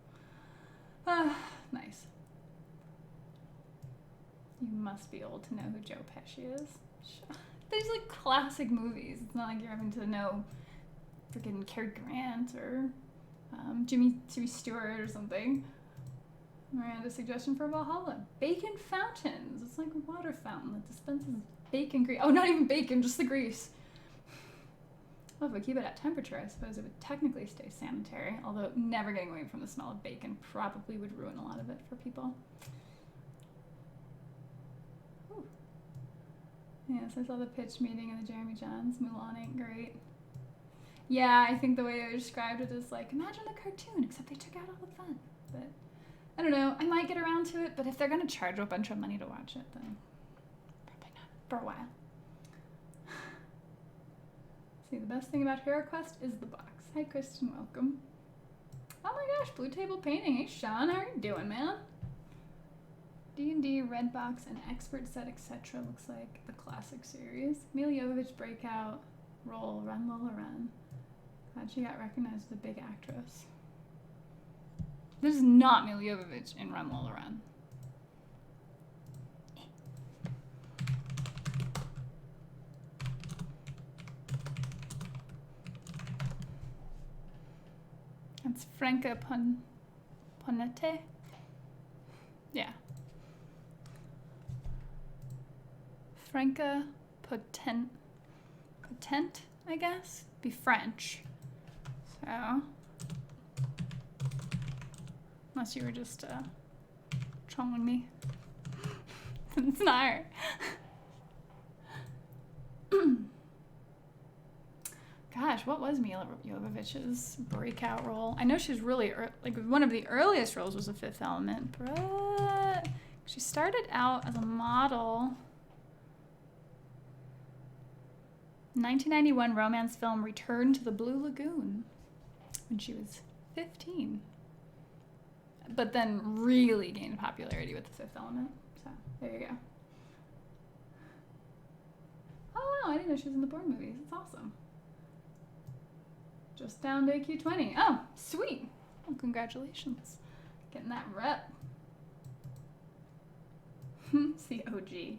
A: Ah, nice. You must be old to know who Joe Pesci is. These like classic movies. It's not like you're having to know freaking Cary Grant or Jimmy Stewart or something. Miranda's suggestion for Valhalla. Bacon fountains. It's like a water fountain that dispenses bacon grease. Oh, not even bacon, just the grease. Well, if we keep it at temperature, I suppose it would technically stay sanitary, although never getting away from the smell of bacon probably would ruin a lot of it for people. Ooh. Yes, I saw the pitch meeting of the Jeremy Johns. Mulan ain't great. Yeah, I think the way I described it is like, imagine a cartoon, except they took out all the fun. But I don't know, I might get around to it, but if they're going to charge a bunch of money to watch it, then probably not for a while. See, the best thing about Hero Quest is the box. Hi, Kristen, welcome. Oh my gosh, Blue Table Painting. Hey, Sean, how are you doing, man? D&D, Red Box, and Expert Set, etc. Looks like the classic series. Mila Yovovich, Breakout, Roll, Run, Lola, Run. Glad she got recognized as a big actress. This is not Mila Jovovich in Run, Lola, Run. That's Franca Ponete? Yeah. Franca Potent, I guess? Be French. So, unless you were just trolling me. It's not her. Gosh, what was Mila Jovovich's breakout role? I know she's really, like, one of the earliest roles was a Fifth Element, but she started out as a model. 1991 romance film Return to the Blue Lagoon when she was 15. But then really gained popularity with the Fifth Element. So, there you go. Oh, wow, I didn't know she was in the Bourne movies. It's awesome. Just down to AQ20. Oh, sweet. Well, congratulations. Getting that rep. It's the OG.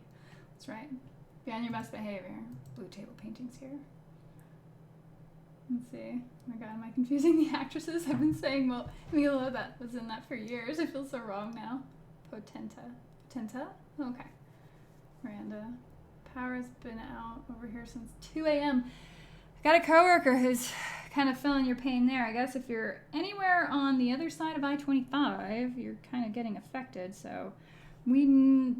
A: That's right. Be on your best behavior. Blue Table Paintings here. Let's see. Oh my god, am I confusing the actresses? I've been saying, well, Mila, that was in that for years. I feel so wrong now. Potenta? Okay. Miranda. Power's been out over here since 2 a.m. I got a coworker who's kind of feeling your pain there. I guess if you're anywhere on the other side of I-25, you're kind of getting affected. So we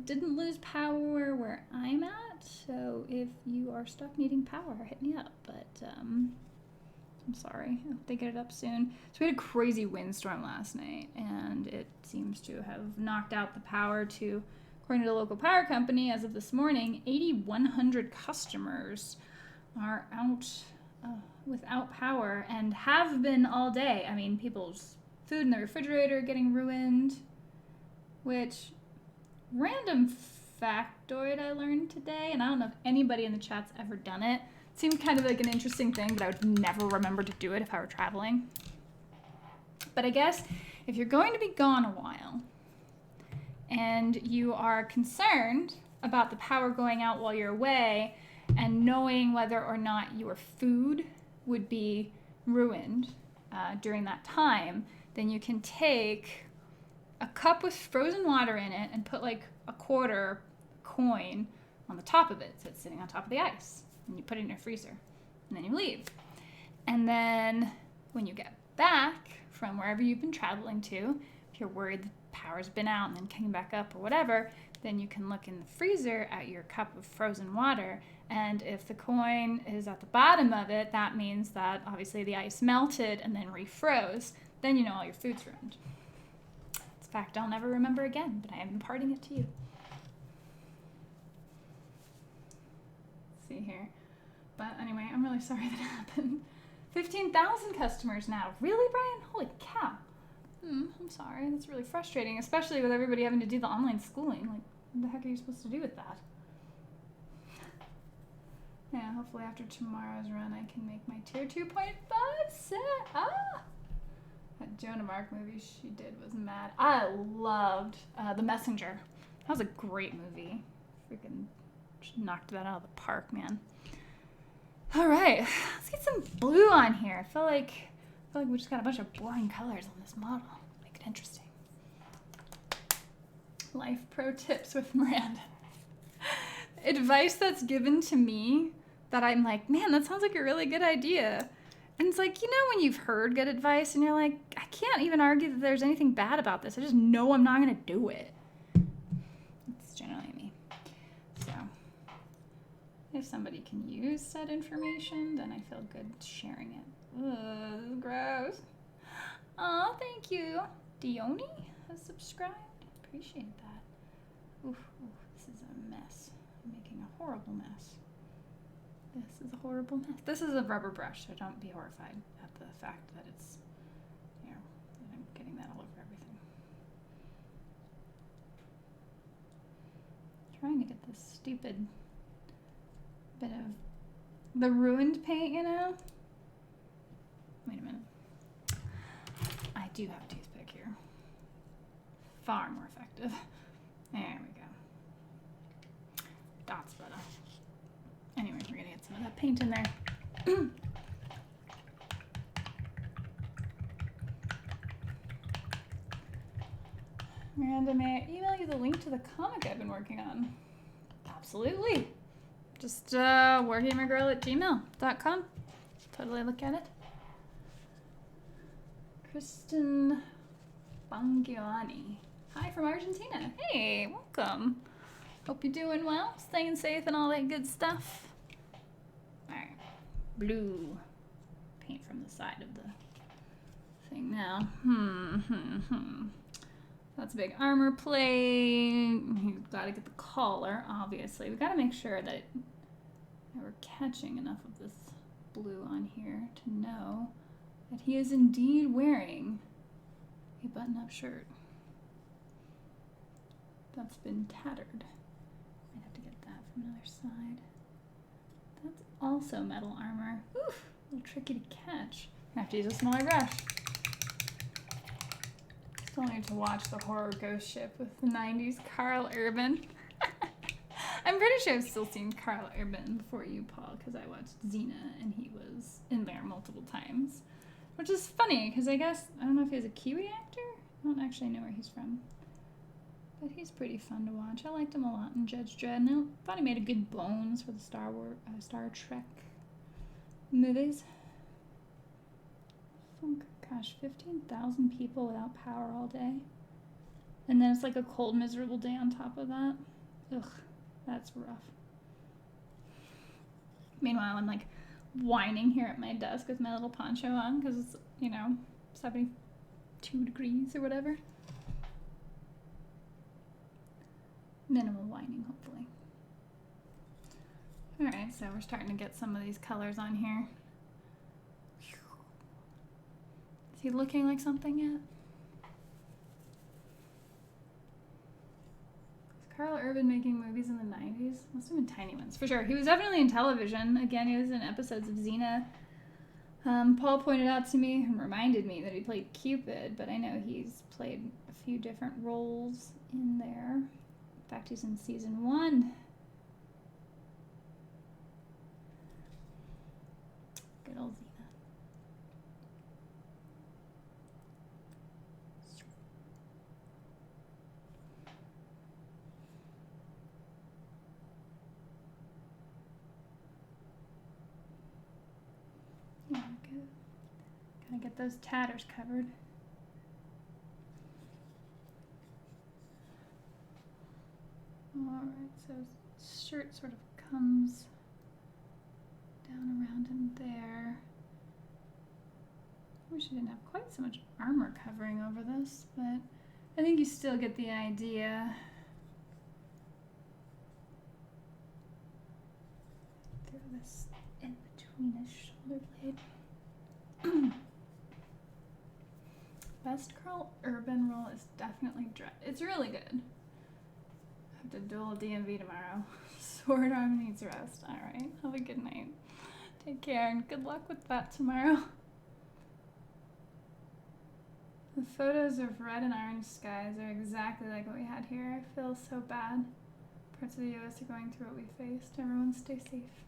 A: didn't lose power where I'm at. So if you are stuck needing power, hit me up. But I'm sorry. I hope they get it up soon. So we had a crazy windstorm last night, and it seems to have knocked out the power to, according to the local power company, as of this morning, 8,100 customers are out without power and have been all day. I mean, people's food in the refrigerator getting ruined, which random factoid I learned today, and I don't know if anybody in the chat's ever done it. It seemed kind of like an interesting thing, but I would never remember to do it if I were traveling. But I guess if you're going to be gone a while and you are concerned about the power going out while you're away and knowing whether or not your food would be ruined during that time, then you can take a cup with frozen water in it and put like a quarter coin on the top of it, so it's sitting on top of the ice, and you put it in your freezer, and then you leave. And then when you get back from wherever you've been traveling to, if you're worried the power's been out and then came back up or whatever, then you can look in the freezer at your cup of frozen water, and if the coin is at the bottom of it, that means that obviously the ice melted and then refroze. Then you know all your food's ruined. It's a fact I'll never remember again, but I am imparting it to you. Let's see here. But anyway, I'm really sorry that happened. 15,000 customers now. Really, Brian? Holy cow. I'm sorry. That's really frustrating, especially with everybody having to do the online schooling. Like, what the heck are you supposed to do with that? Yeah, hopefully after tomorrow's run I can make my tier 2.5 set. Had Joan of Arc movie she did was mad. I loved The Messenger. That was a great movie. Freaking knocked that out of the park, man. All right, let's get some blue on here. I feel like we just got a bunch of boring colors on this model. Make it interesting. Life pro tips with Miranda. Advice that's given to me that I'm like, man, that sounds like a really good idea. And it's like, you know, when you've heard good advice and you're like, I can't even argue that there's anything bad about this. I just know I'm not going to do it. It's generally me. So if somebody can use said information, then I feel good sharing it. Ugh, this is gross. Aw, thank you. Dione has subscribed. Appreciate that. Oof, this is a mess. I'm making a horrible mess. This is a horrible mess. This is a rubber brush, so don't be horrified at the fact that it's, you know, that I'm getting that all over everything. Trying to get this stupid bit of the ruined paint, you know? Wait a minute. I do have a toothpick here. Far more effective. There we go. Dots better. Anyway, we're gonna get some of that paint in there. Miranda, may I email you the link to the comic I've been working on? Absolutely. Just wargamergirl@gmail.com. Totally look at it. Kristen Bangiani. Hi from Argentina. Hey, welcome. Hope you're doing well, staying safe and all that good stuff. Alright, blue. Paint from the side of the thing now. That's a big armor plate. You've got to get the collar, obviously. We've got to make sure that we're catching enough of this blue on here to know that he is indeed wearing a button-up shirt that's been tattered. Might have to get that from another side. That's also metal armor. Oof, a little tricky to catch. I have to use a smaller brush. Still need to watch the horror ghost ship with the 90s Carl Urban. I'm pretty sure I've still seen Carl Urban before you, Paul, because I watched Xena and he was in there multiple times. Which is funny, because I don't know if he's a Kiwi actor? I don't actually know where he's from. But he's pretty fun to watch. I liked him a lot in Judge Dredd, and I thought he made a good Bones for the Star Trek movies. Gosh, 15,000 people without power all day. And then it's like a cold, miserable day on top of that. Ugh, that's rough. Meanwhile, I'm like whining here at my desk with my little poncho on because it's, 72 degrees or whatever. Minimal whining, hopefully. Alright, so we're starting to get some of these colors on here. Is he looking like something yet? Was Carl Urban making movies in the 90s? Must have been tiny ones, for sure. He was definitely in television. Again, he was in episodes of Xena. Paul pointed out to me and reminded me that he played Cupid, but I know he's played a few different roles in there. In fact, he's in season 1. Good old Xena. Yeah, good. Gotta get those tatters covered. Alright, so his shirt sort of comes down around him there. I wish I didn't have quite so much armor covering over this, but I think you still get the idea. Throw this in between his shoulder blade. Best Carl Urban role is definitely Dredd. It's really good. Have to duel DMV tomorrow. Sword arm needs rest. Alright, have a good night. Take care and good luck with that tomorrow. The photos of red and orange skies are exactly like what we had here. I feel so bad. Parts of the US are going through what we faced. Everyone stay safe.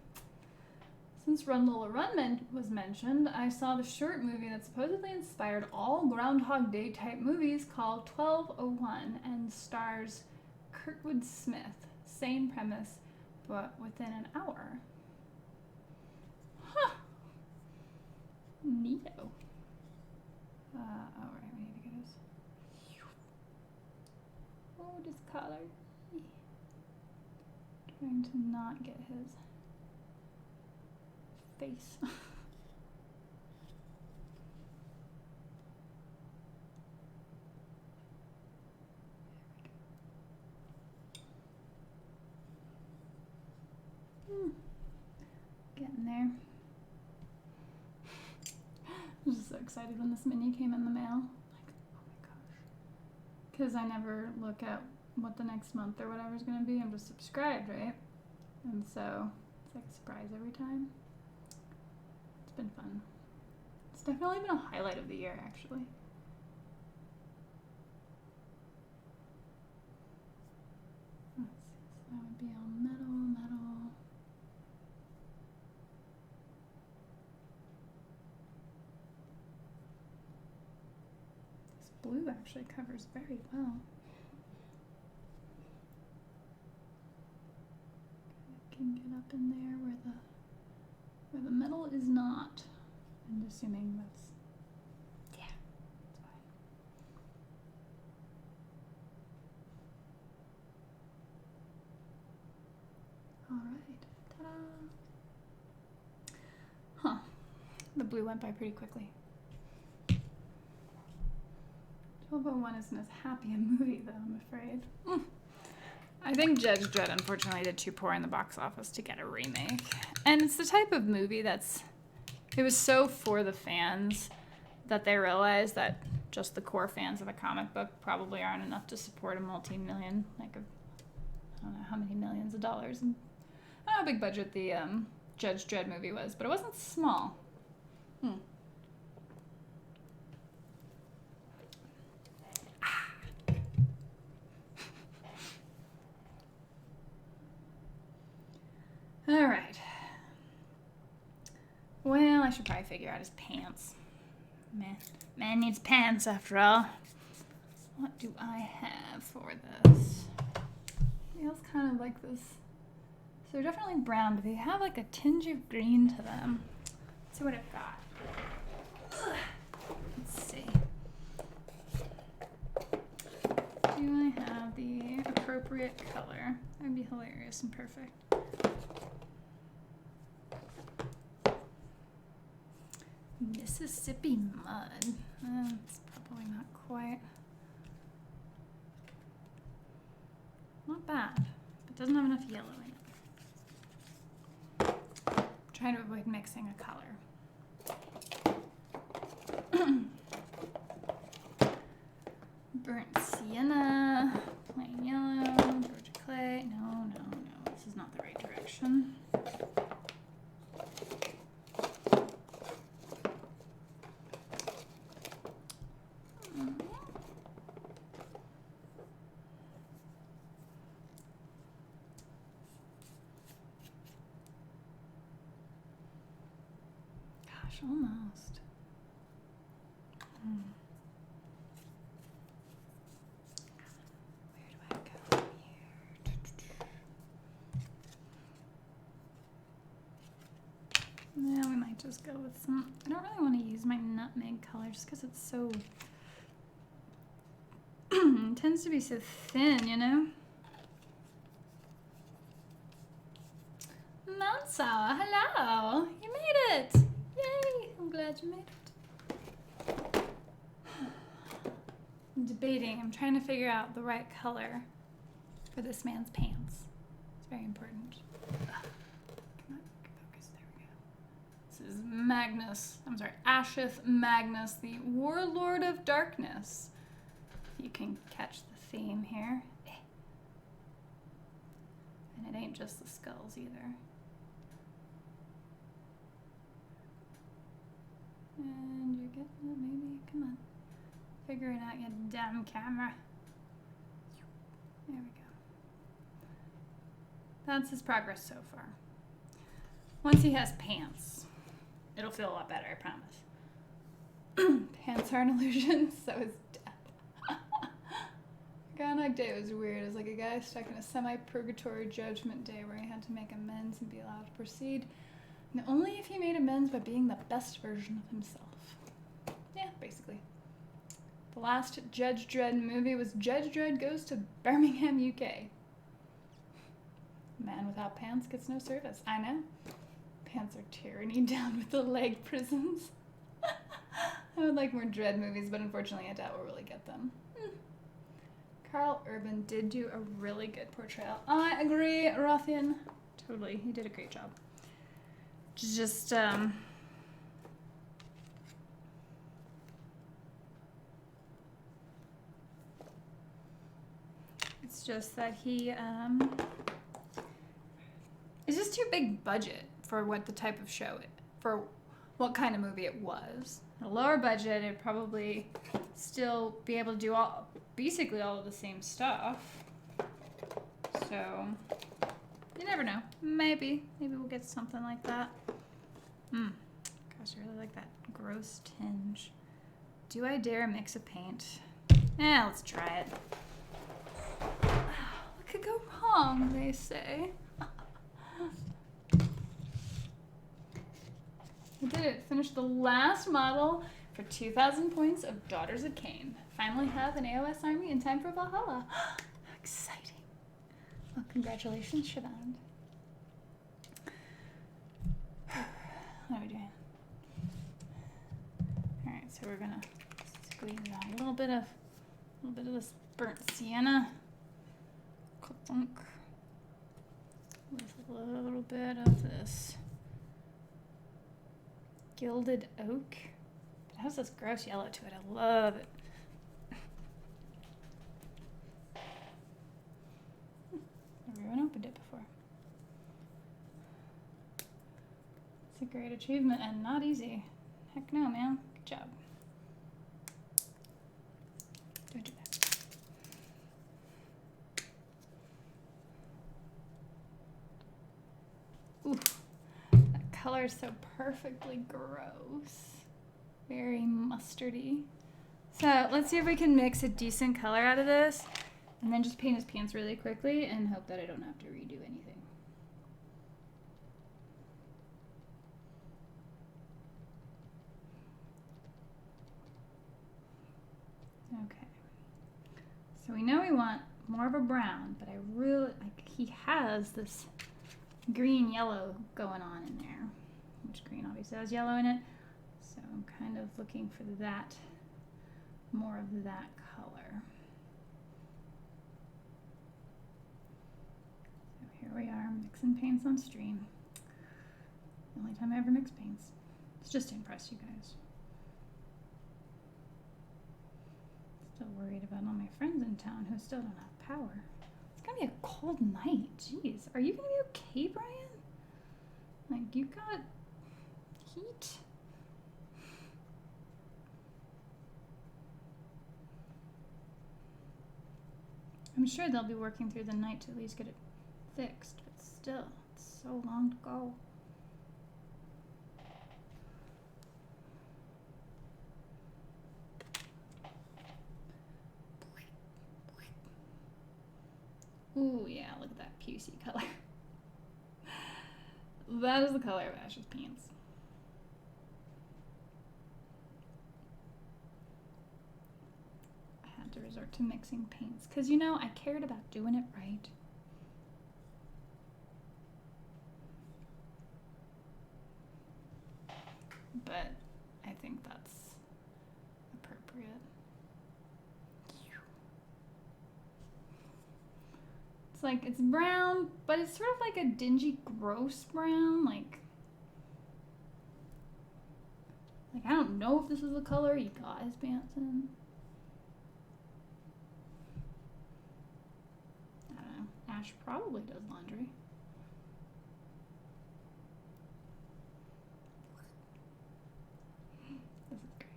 A: Since Run Lola Run was mentioned, I saw the short movie that supposedly inspired all Groundhog Day type movies called 1201 and stars Kurtwood Smith. Same premise, but within an hour. Huh. Neato. Alright, we need to get his. Oh, this color. Trying to not get his face. Getting there. I was just so excited when this mini came in the mail. Like, oh my gosh. Because I never look at what the next month or whatever is going to be. I'm just subscribed, right? And so it's like a surprise every time. It's been fun. It's definitely been a highlight of the year, actually. Let's see. So that would be all metal. Blue actually covers very well. I can get up in there where the metal is not. I'm assuming that's, yeah, that's fine. All right, ta-da! Huh, the blue went by pretty quickly. 1201 isn't as happy a movie, though, I'm afraid. I think Judge Dredd, unfortunately, did too poor in the box office to get a remake. And it's the type of movie it was so for the fans that they realized that just the core fans of a comic book probably aren't enough to support a multi-million, I don't know how many millions of dollars. And I don't know how big budget the Judge Dredd movie was, but it wasn't small. All right. Well, I should probably figure out his pants. Man needs pants after all. What do I have for this? It feels kind of like this. So they're definitely brown, but they have like a tinge of green to them. Let's see what I've got. Let's see. Do I have the appropriate color? That would be hilarious and perfect. Mississippi Mud. It's probably not quite. Not bad, but doesn't have enough yellow in it. I'm trying to avoid mixing a color. Burnt sienna, plain yellow, Georgia clay. No. This is not the right direction. Almost. Where do I go from here? Yeah, we might just go with some. I don't really want to use my nutmeg color just because it's so. It tends to be so thin, you know? Mansour, hello! You made it! Yay! I'm glad you made it. I'm debating. I'm trying to figure out the right color for this man's pants. It's very important. Come on, focus. There we go. This is Asheth Magnus, the Warlord of Darkness. If you can catch the theme here. And it ain't just the skulls either. And you're getting it, maybe. Come on. Figuring out your damn camera. There we go. That's his progress so far. Once he has pants, it'll feel a lot better, I promise. Pants are an illusion, so is death. Groundhog Day was weird. It was like a guy stuck in a semi-purgatory judgment day where he had to make amends and be allowed to proceed. And only if he made amends by being the best version of himself. Yeah, basically. The last Judge Dredd movie was Judge Dredd Goes to Birmingham, UK. Man without pants gets no service. I know. Pants are tyranny down with the leg prisons. I would like more Dredd movies, but unfortunately I doubt we'll really get them. Carl Urban did do a really good portrayal. I agree, Rothian. Totally, he did a great job. Just, it's just that he, it's just too big budget for what the type of show for what kind of movie it was. At a lower budget, it'd probably still be able to do basically all of the same stuff. So, you never know. Maybe we'll get something like that. Gosh, I really like that gross tinge. Do I dare mix a paint? Let's try it. What could go wrong, they say. I did it. Finished the last model for 2,000 points of Daughters of Cain. Finally have an AOS army in time for Valhalla. Exciting. Well, congratulations, Shavand. What are we doing? Alright, so we're gonna squeeze out a little bit of this burnt sienna. With a little bit of this gilded oak. It has this gross yellow to it. I love it. Everyone opened it before. It's a great achievement and not easy. Heck no, man. Good job. Don't do that. Ooh. That color is so perfectly gross. Very mustardy. So let's see if we can mix a decent color out of this and then just paint his pants really quickly and hope that I don't have to redo anything. Okay. So we know we want more of a brown, but I really, like, he has this green yellow going on in there, which green obviously has yellow in it. So I'm kind of looking for that, more of that color. So here we are, mixing paints on stream. The only time I ever mix paints. It's just to impress you guys. Still worried about all my friends in town who still don't have power. It's gonna be a cold night. Jeez, are you gonna be okay, Brian? Like, you got heat? I'm sure they'll be working through the night to at least get it fixed, but still, it's so long to go. Ooh, yeah, look at that pucy color. That is the color of Ash's pants. I had to resort to mixing paints because, you know, I cared about doing it right. But I think that's appropriate. It's like, it's brown, but it's sort of like a dingy, gross brown. Like I don't know if this is the color he got his pants in. I don't know. Ash probably does laundry. This is great.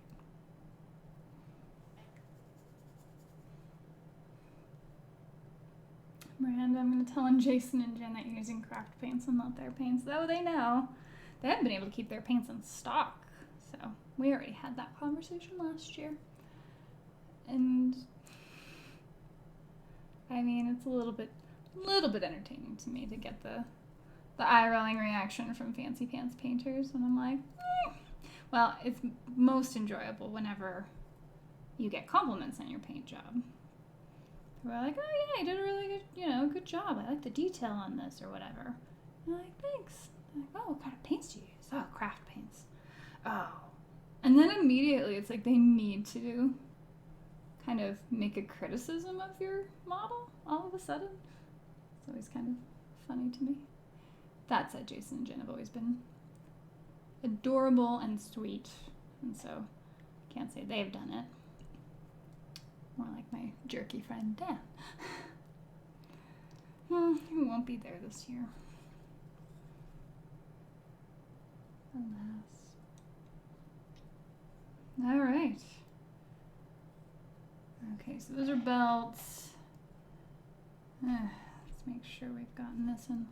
A: I'm going to tell on Jason and Jen that you're using craft paints and not their paints. Though they know. They haven't been able to keep their paints in stock. So we already had that conversation last year. And I mean, it's a little bit entertaining to me to get the eye-rolling reaction from fancy pants painters when I'm like, Well, it's most enjoyable whenever you get compliments on your paint job. We're like, oh yeah, you did a really good, good job. I like the detail on this or whatever. And I'm like, thanks. I'm like, oh, what kind of paints do you use? Oh, craft paints. Oh. And then immediately it's like they need to kind of make a criticism of your model all of a sudden. It's always kind of funny to me. That said, Jason and Jen have always been adorable and sweet, and so I can't say they've done it. More like my jerky friend Dan. Who won't be there this year. Alas. All right. Okay, so those are belts. Let's make sure we've gotten this in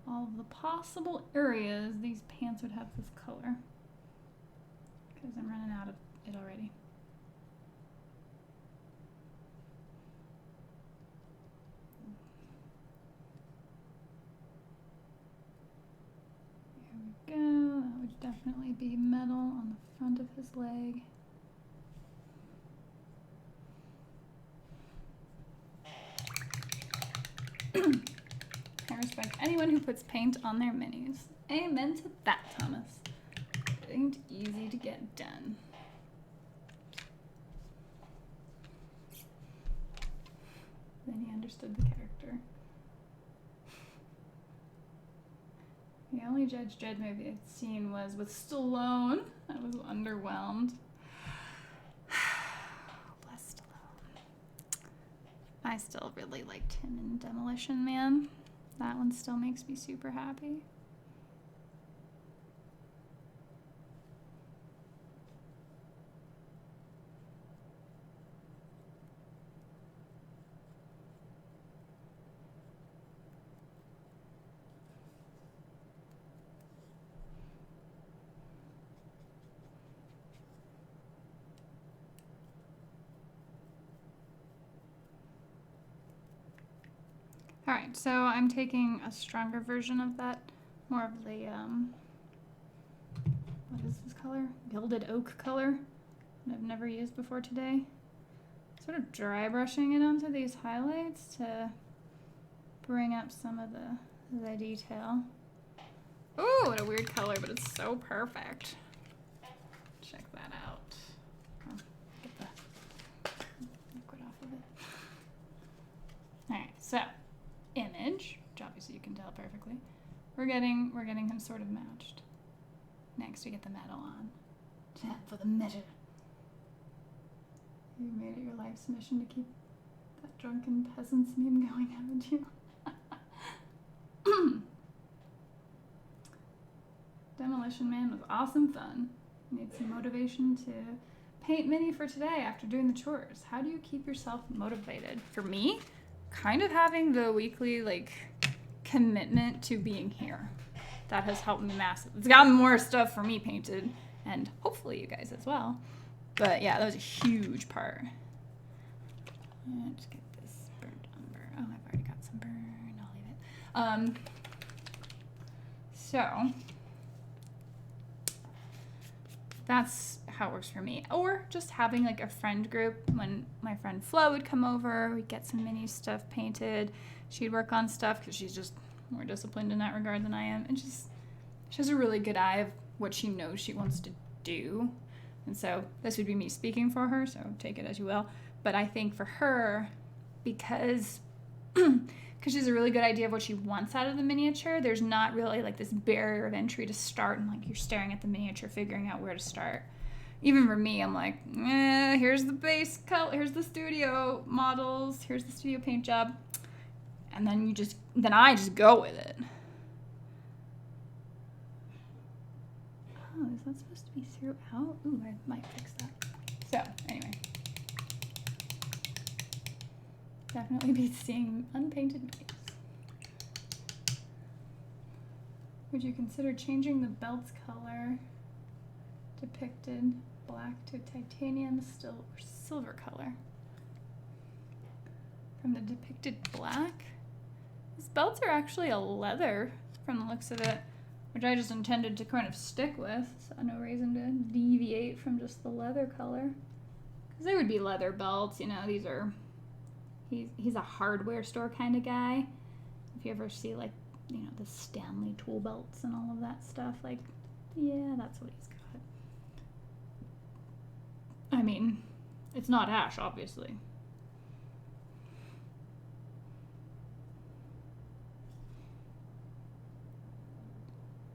A: all of the possible areas these pants would have this color. Because I'm running out of it already. Here we go. That would definitely be metal on the front of his leg. I respect anyone who puts paint on their minis. Amen to that, Thomas. It ain't easy to get done. Then he understood the character. The only Judge Dredd movie I'd seen was with Stallone. I was underwhelmed. Bless Stallone. I still really liked him in Demolition Man. That one still makes me super happy. Alright, so I'm taking a stronger version of that, more of the, what is this color? Gilded oak color that I've never used before today. Sort of dry brushing it onto these highlights to bring up some of the detail. Ooh, what a weird color, but it's so perfect. Check that out. Oh, get the liquid off of it. Alright, so image, which obviously you can tell perfectly. We're getting him sort of matched. Next we get the metal on. For the metal. You made it your life's mission to keep that drunken peasant's meme going, haven't you? Demolition Man was awesome fun. Need some motivation to paint mini for today after doing the chores. How do you keep yourself motivated? For me, kind of having the weekly commitment to being here. That has helped me massive. It's gotten more stuff for me painted, and hopefully you guys as well. But yeah, that was a huge part. Let's get this burnt umber. Oh, I've already got some burn. I'll leave it. So that's how it works for me. Or just having a friend group. When my friend Flo would come over, we'd get some mini stuff painted. She'd work on stuff because she's just more disciplined in that regard than I am. And she has a really good eye of what she knows she wants to do. And so this would be me speaking for her, so take it as you will. But I think for her, because she has a really good idea of what she wants out of the miniature, there's not really this barrier of entry to start and you're staring at the miniature figuring out where to start. Even for me, I'm like, here's the base color, here's the studio models, here's the studio paint job. And then I just go with it. Oh, is that supposed to be throughout? Ooh, I might fix that. So, anyway. Definitely be seeing unpainted minis. Would you consider changing the belt's color depicted black to titanium, still, or silver color? From the depicted black? These belts are actually a leather from the looks of it, which I just intended to kind of stick with, so no reason to deviate from just the leather color. Because they would be leather belts, you know, these are, he's a hardware store kind of guy. If you ever see, like, you know, the Stanley tool belts and all of that stuff, like, yeah, that's what he's got. I mean, it's not Ash, obviously.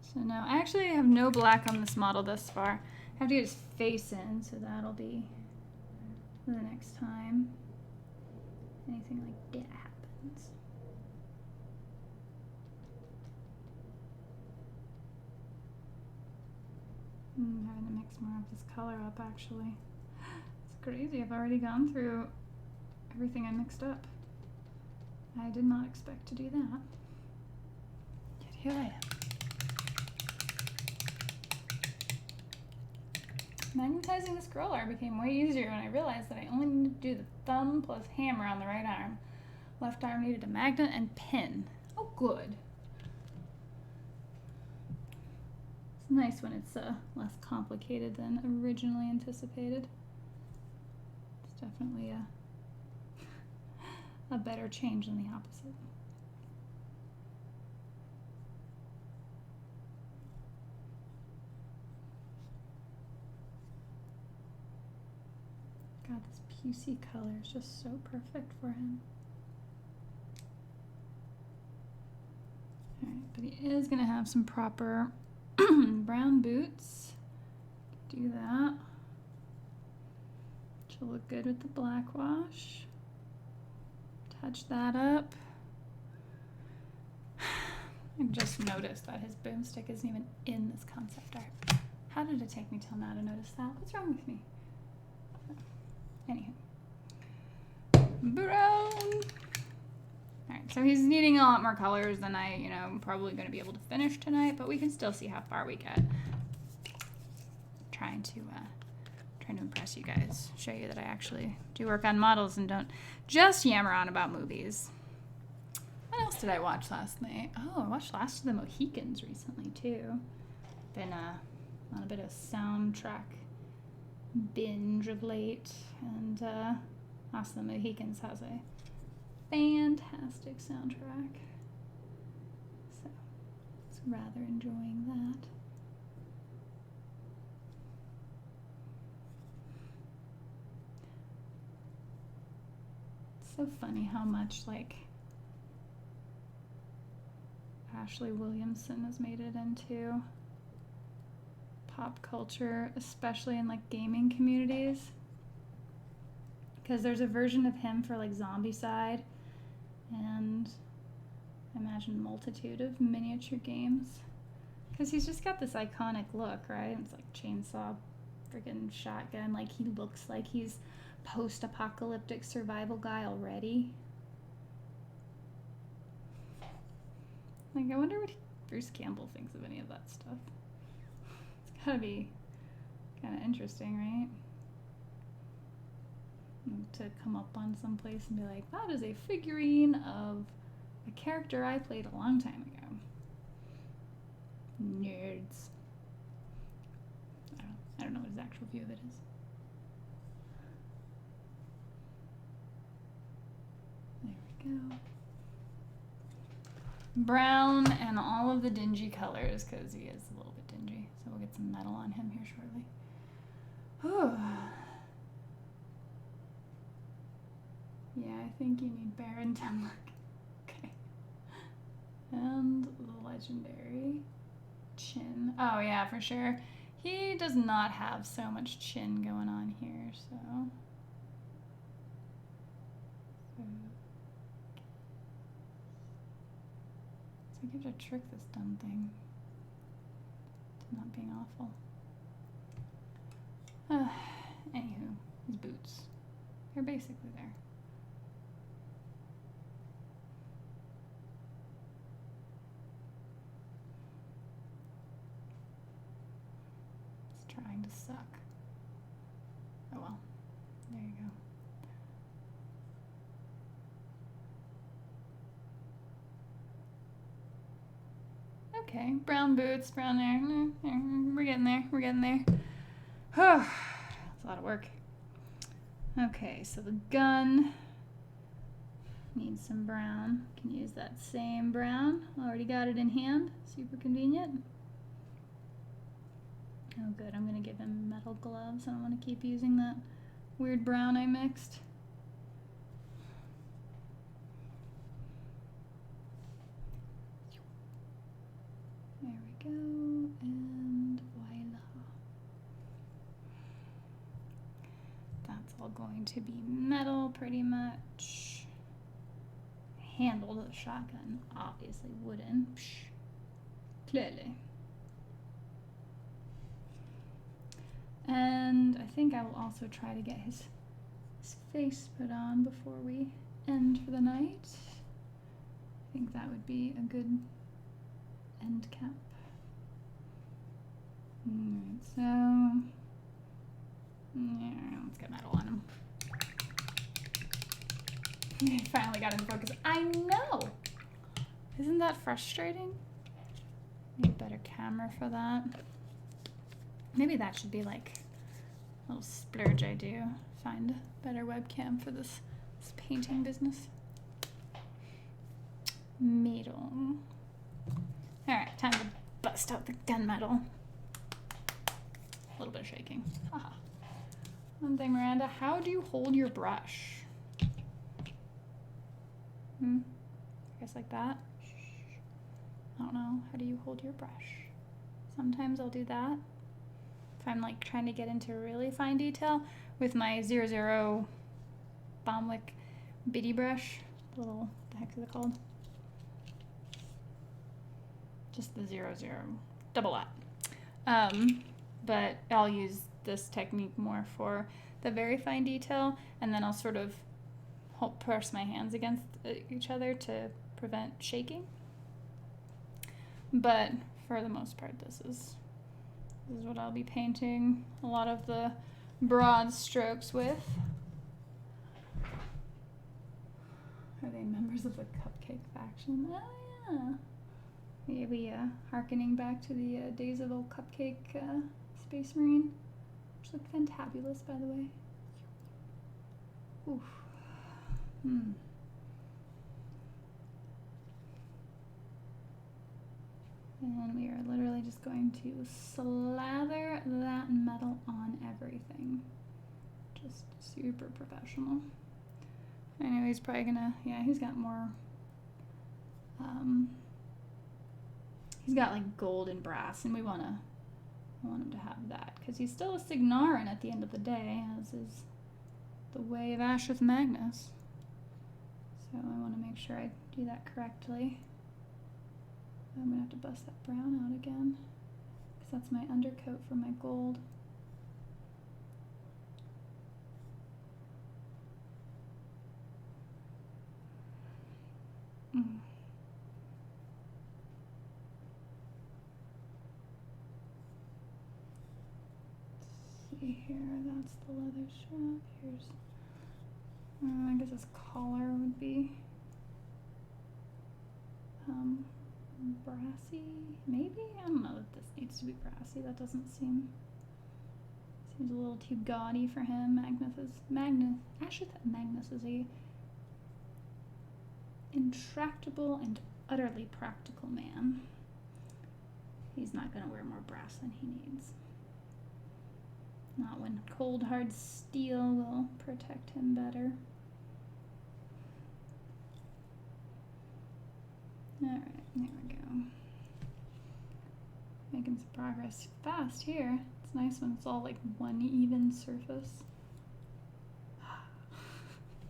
A: So now, I actually have no black on this model thus far. I have to get his face in, so that'll be the next time anything like that happens. I'm having to mix more of this color up, actually. It's crazy. I've already gone through everything I mixed up. I did not expect to do that. Yet here I am. Magnetizing the scroll art became way easier when I realized that I only needed to do the thumb plus hammer on the right arm. Left arm needed a magnet and pin. Oh, good. It's nice when it's less complicated than originally anticipated. It's definitely a better change than the opposite. God, this pucey color is just so perfect for him. Alright, but he is going to have some proper brown boots. Do that. She'll look good with the black wash. Touch that up. I just noticed that his boomstick isn't even in this concept art. How did it take me till now to notice that? What's wrong with me? Anywho. Brown. Alright, so he's needing a lot more colors than I'm probably going to be able to finish tonight, but we can still see how far we get. Trying to impress you guys. Show you that I actually do work on models and don't just yammer on about movies. What else did I watch last night? Oh, I watched Last of the Mohicans recently, too. Been on a bit of soundtrack binge of late, and Last of the Mohicans has a fantastic soundtrack, so it's rather enjoying that. It's so funny how much like Ashley Williamson has made it into pop culture, especially in like gaming communities, because there's a version of him for like Zombicide and I imagine multitude of miniature games, because he's just got this iconic look, right? It's like chainsaw freaking shotgun, like he looks like he's post-apocalyptic survival guy already. Like, I wonder what Bruce Campbell thinks of any of that stuff. It's gotta be kind of interesting, right? To come up on someplace and be like, that is a figurine of a character I played a long time ago. Nerds. I don't know what his actual view of it is. There we go. Brown and all of the dingy colors, because he is a little bit dingy. So we'll get some metal on him here shortly. Oh. Yeah, I think you need Baron Temlock. Okay. And the legendary chin. Oh yeah, for sure. He does not have so much chin going on here, so. So I have to trick this dumb thing to not being awful. Anywho, his boots. They're basically there. to suck. Oh well. There you go. Okay, brown boots, brown hair. We're getting there. We're getting there. That's a lot of work. Okay, so the gun needs some brown. Can use that same brown. Already got it in hand. Super convenient. Oh good, I'm gonna give him metal gloves. I don't want to keep using that weird brown I mixed. There we go, and voila. That's all going to be metal pretty much. Handle of the shotgun, obviously wooden. Psh, clearly. And I think I will also try to get his face put on before we end for the night. I think that would be a good end cap. Alright, so yeah, let's get metal on him. I finally got in focus. I know! Isn't that frustrating? Need a better camera for that. Maybe that should be like a little splurge I do. Find a better webcam for this painting business. Metal. Alright, time to bust out the gunmetal. A little bit of shaking. Haha. One thing, Miranda, how do you hold your brush? I guess like that. I don't know. How do you hold your brush? Sometimes I'll do that. If I'm like trying to get into really fine detail with my 00 Baumwick bitty brush. Little, what the heck is it called? Just the 00. Double that. But I'll use this technique more for the very fine detail, and then I'll sort of press my hands against each other to prevent shaking. But for the most part, this is what I'll be painting a lot of the broad strokes with. Are they members of the Cupcake faction? Oh yeah. Maybe harkening back to the days of old Cupcake Space Marine, which looked fantabulous, by the way. Oof. And we are literally just going to slather that metal on everything. Just super professional. I know he's probably gonna, yeah, he's got more, he's got like gold and brass, and I want him to have that, because he's still a Signarin at the end of the day, as is the way of Asheth Magnus. So I want to make sure I do that correctly. I'm going to have to bust that brown out again, because that's my undercoat for my gold. Let's see here, that's the leather strap. Here's, I guess his collar would be brassy, maybe? I don't know that this needs to be brassy. That doesn't seems a little too gaudy for him. Asheth Magnus is a intractable and utterly practical man. He's not going to wear more brass than he needs. Not when cold hard steel will protect him better. Alright, there we go. Making some progress fast here. It's nice when it's all like one even surface.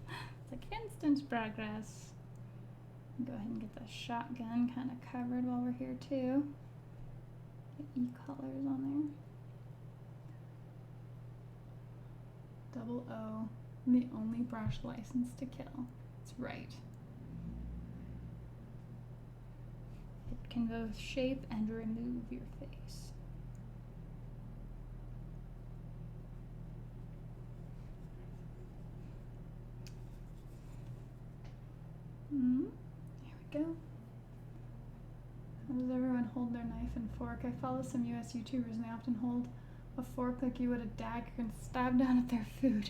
A: It's like instant progress. Go ahead and get the shotgun kind of covered while we're here too. Get E-colors on there. 00, the only brush licensed to kill. That's right. It can both shape and remove your face. Here we go. How does everyone hold their knife and fork? I follow some US YouTubers and they often hold a fork like you would a dagger and stab down at their food.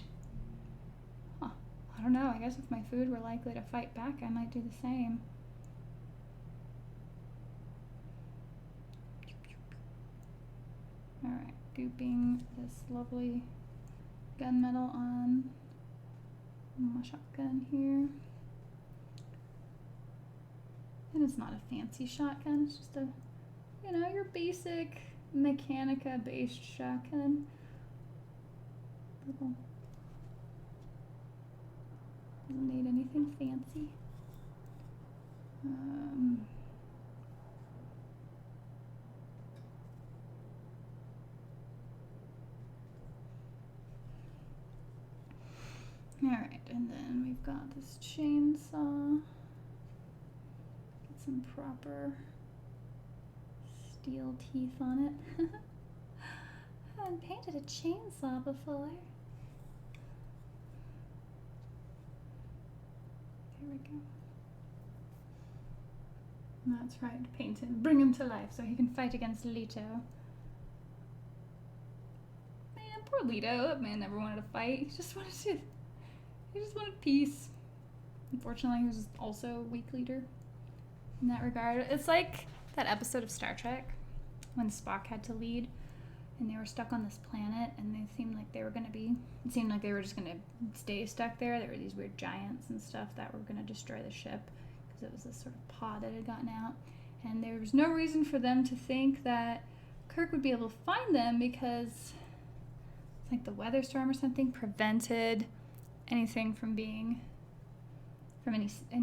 A: Huh. I don't know. I guess if my food were likely to fight back, I might do the same. Alright, gooping this lovely gunmetal on my shotgun here. And it's not a fancy shotgun, it's just a, you know, your basic Mechanica based shotgun. Doesn't need anything fancy. Alright, and then we've got this chainsaw. Get some proper steel teeth on it. I haven't painted a chainsaw before. There we go. That's right, paint him, bring him to life so he can fight against Leto. Man, poor Leto. That man never wanted to fight. He just wanted peace. Unfortunately, he was also a weak leader in that regard. It's like that episode of Star Trek when Spock had to lead and they were stuck on this planet and it seemed like they were just going to stay stuck there. There were these weird giants and stuff that were going to destroy the ship because it was this sort of pod that had gotten out. And there was no reason for them to think that Kirk would be able to find them because it's like the weather storm or something prevented anything from any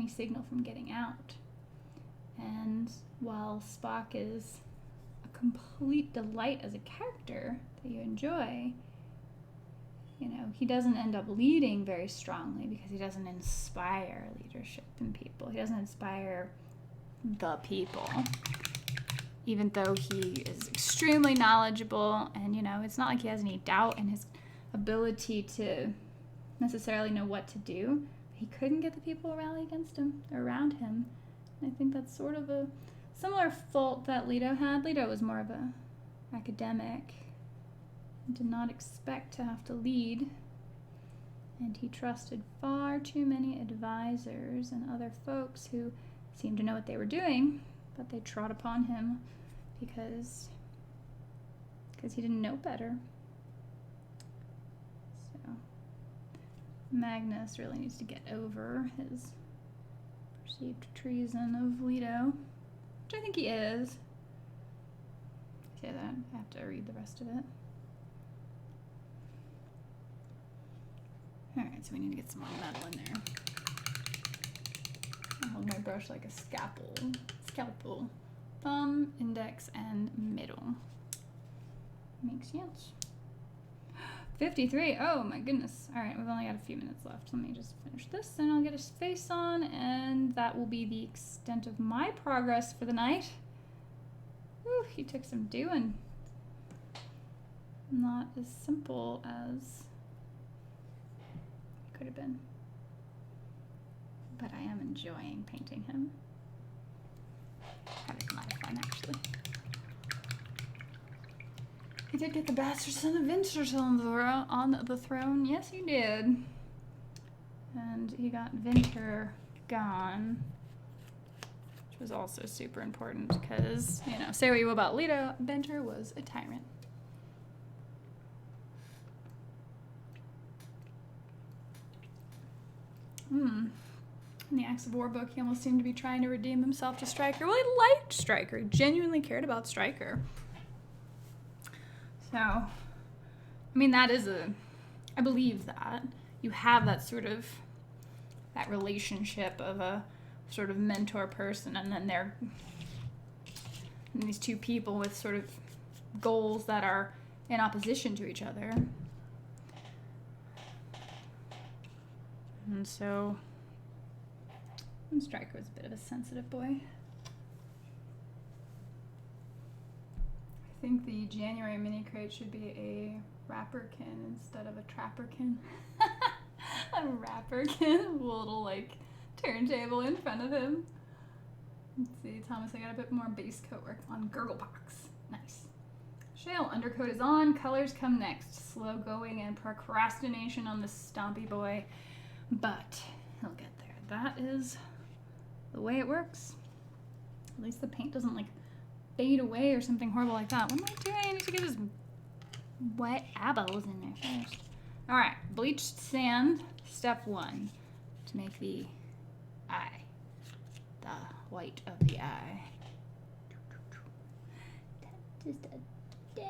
A: signal from getting out. And while Spock is a complete delight as a character that you enjoy, you know, he doesn't end up leading very strongly because he doesn't inspire leadership in people. He doesn't inspire the people, even though he is extremely knowledgeable. And, you know, it's not like he has any doubt in his ability to necessarily know what to do. He couldn't get the people to rally against him, or around him. And I think that's sort of a similar fault that Leto had. Leto was more of a academic and did not expect to have to lead. And he trusted far too many advisors and other folks who seemed to know what they were doing, but they trod upon him because he didn't know better. Magnus really needs to get over his perceived treason of Leto, which I think he is. Say that, I have to read the rest of it. Alright, so we need to get some more metal in there. I hold my brush like a scalpel. Thumb, index, and middle. Makes sense. 53. Oh my goodness. Alright, we've only got a few minutes left. Let me just finish this and I'll get his face on, and that will be the extent of my progress for the night. Whew, he took some doing. Not as simple as it could have been. But I am enjoying painting him. Having a lot of fun, actually. He did get the bastard son of Vincer on the throne. Yes, he did. And he got Vinter gone, which was also super important because, you know, say what you will about Leto, Vinter was a tyrant. In the Acts of War book, he almost seemed to be trying to redeem himself to Stryker. Well, he liked Stryker. He genuinely cared about Stryker. So, I mean, I believe that. You have that sort of, that relationship of a sort of mentor person, and then these two people with sort of goals that are in opposition to each other. And so, Stryker was a bit of a sensitive boy. I think the January MiniCrate should be a rapperkin instead of a trapperkin. A rapperkin, a little like turntable in front of him. Let's see, Thomas, I got a bit more base coat work on Gurglebox. Nice. Shale, undercoat is on, colors come next. Slow going and procrastination on the stompy boy, but he'll get there. That is the way it works. At least the paint doesn't like fade away or something horrible like that. What am I doing? I need to get his wet eyeballs in there first. All right, bleached sand, step 1, to make the eye, the white of the eye. Just a dab.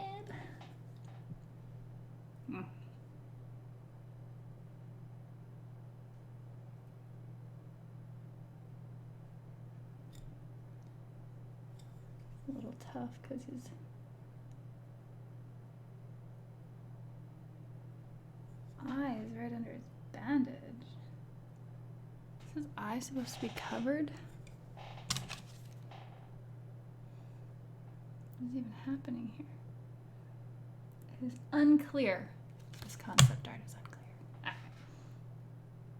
A: A little tough because his eye is right under his bandage. Is his eye supposed to be covered? What is even happening here? It is unclear. This concept art is unclear. Alright.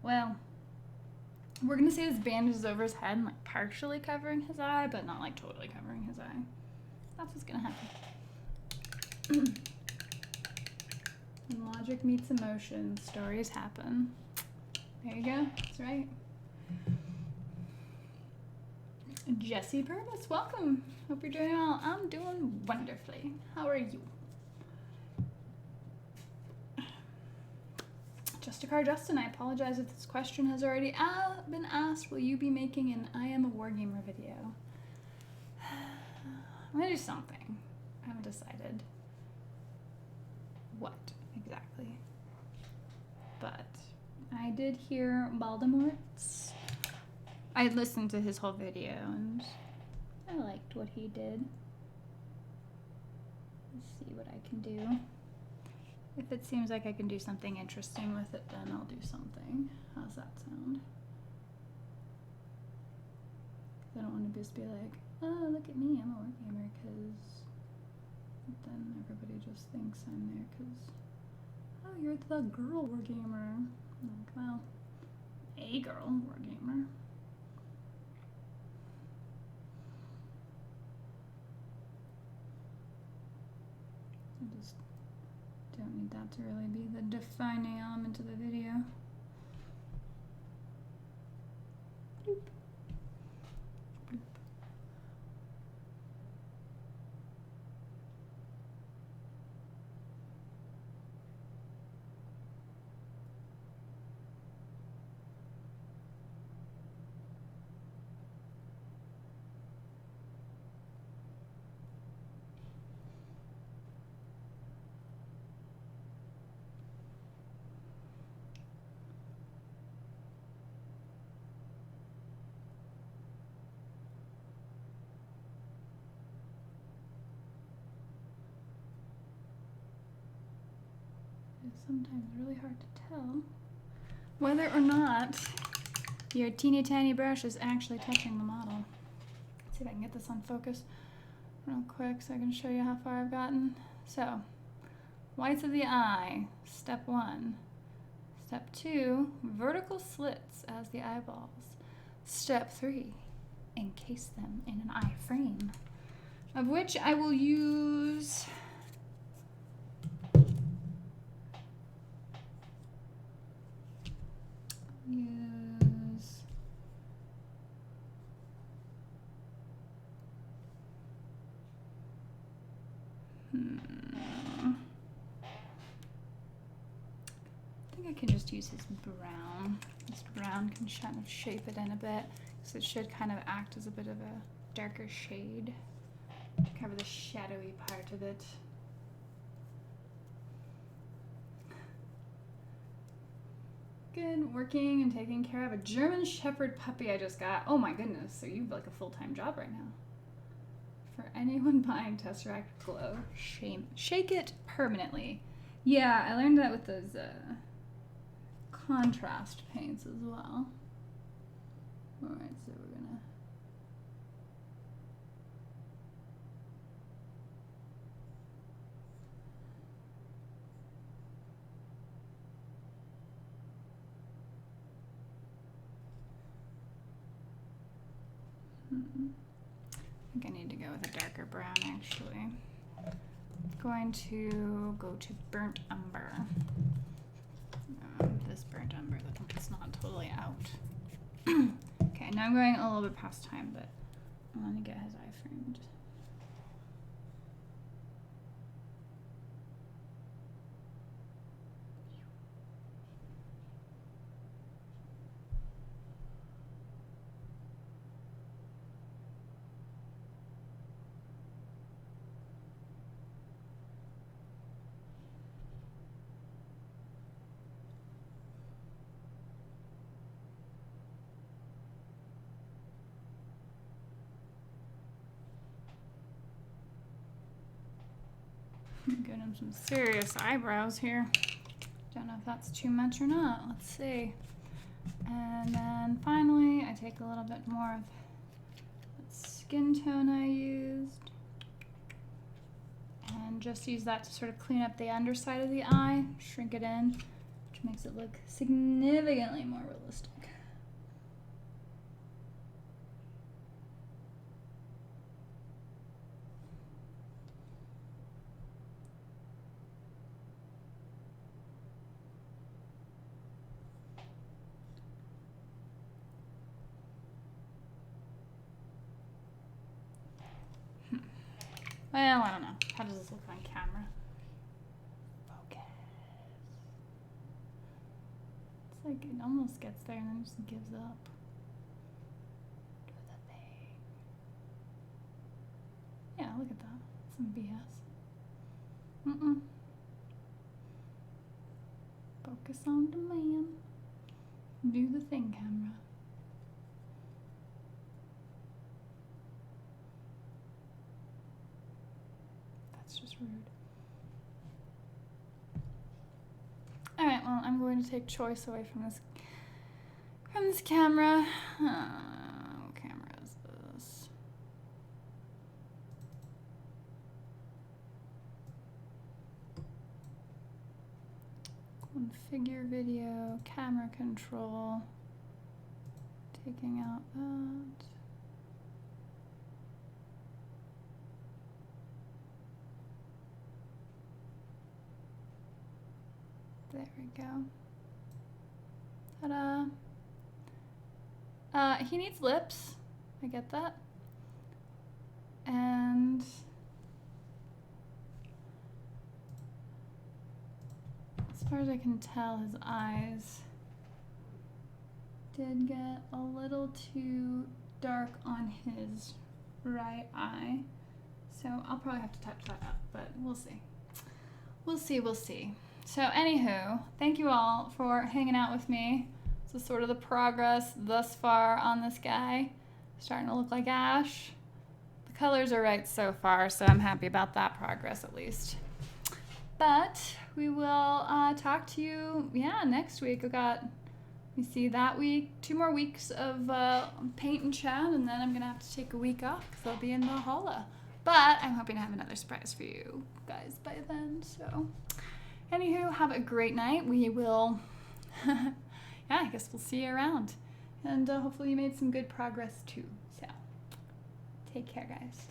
A: Well, we're gonna say this bandage is over his head and like partially covering his eye, but not like totally covering his eye. That's what's gonna happen. When logic meets emotion, stories happen. There you go. That's right. Jesse Purvis, welcome. Hope you're doing well. I'm doing wonderfully. How are you? Justicar Justin, I apologize if this question has already been asked. Will you be making an I Am a Wargamer video? I'm gonna do something. I haven't decided what exactly. But I did hear Voldemort's. I listened to his whole video and I liked what he did. Let's see what I can do. If it seems like I can do something interesting with it, then I'll do something. How's that sound? I don't want to just be like, oh, look at me, I'm a wargamer, because then everybody just thinks I'm there because, oh, you're the girl wargamer. Like, well, a girl wargamer. I just don't need that to really be the defining element of the video. Bloop. Bloop. It's sometimes really hard to tell whether or not your teeny tiny brush is actually touching the model. Let's see if I can get this on focus real quick so I can show you how far I've gotten. So, whites of the eye, step 1. Step 2, vertical slits as the eyeballs. Step 3, encase them in an eye frame, of which I will use I think I can just use his brown. This brown can kind of shape it in a bit, so it should kind of act as a bit of a darker shade to cover the shadowy part of it. Good, working and taking care of a German Shepherd puppy I just got. Oh my goodness, so you have like a full-time job right now. For anyone buying Tesseract Glow, shake it permanently. Yeah, I learned that with those contrast paints as well. Alright, so we're gonna I think I need to go with a darker brown, actually. Going to go to burnt umber. This burnt umber, it's not totally out. Okay, now I'm going a little bit past time, but I want to get his eye framed. Give him some serious eyebrows here. Don't know if that's too much or not. Let's see. And then finally, I take a little bit more of that skin tone I used. And just use that to sort of clean up the underside of the eye, shrink it in, which makes it look significantly more realistic. Well, I don't know. How does this look on camera? Focus. It's like it almost gets there and then just gives up. Do the thing. Yeah, look at that. Some BS. Focus on the man. Do the thing, camera. Just rude. All right, well, I'm going to take choice away from this camera. What camera is this? Configure video, camera control. Taking out that. There we go. Ta-da. He needs lips. I get that. And as far as I can tell, his eyes did get a little too dark on his right eye. So I'll probably have to touch that up, but we'll see. We'll see, we'll see. So anywho, thank you all for hanging out with me. This is sort of the progress thus far on this guy. Starting to look like Ash. The colors are right so far, so I'm happy about that progress at least. But we will talk to you, next week. We got, you see, that week, 2 more weeks of paint and chat, and then I'm going to have to take a week off because I'll be in Valhalla. But I'm hoping to have another surprise for you guys by then, so... Anywho, have a great night. We will, I guess we'll see you around. And hopefully you made some good progress too. So, take care, guys.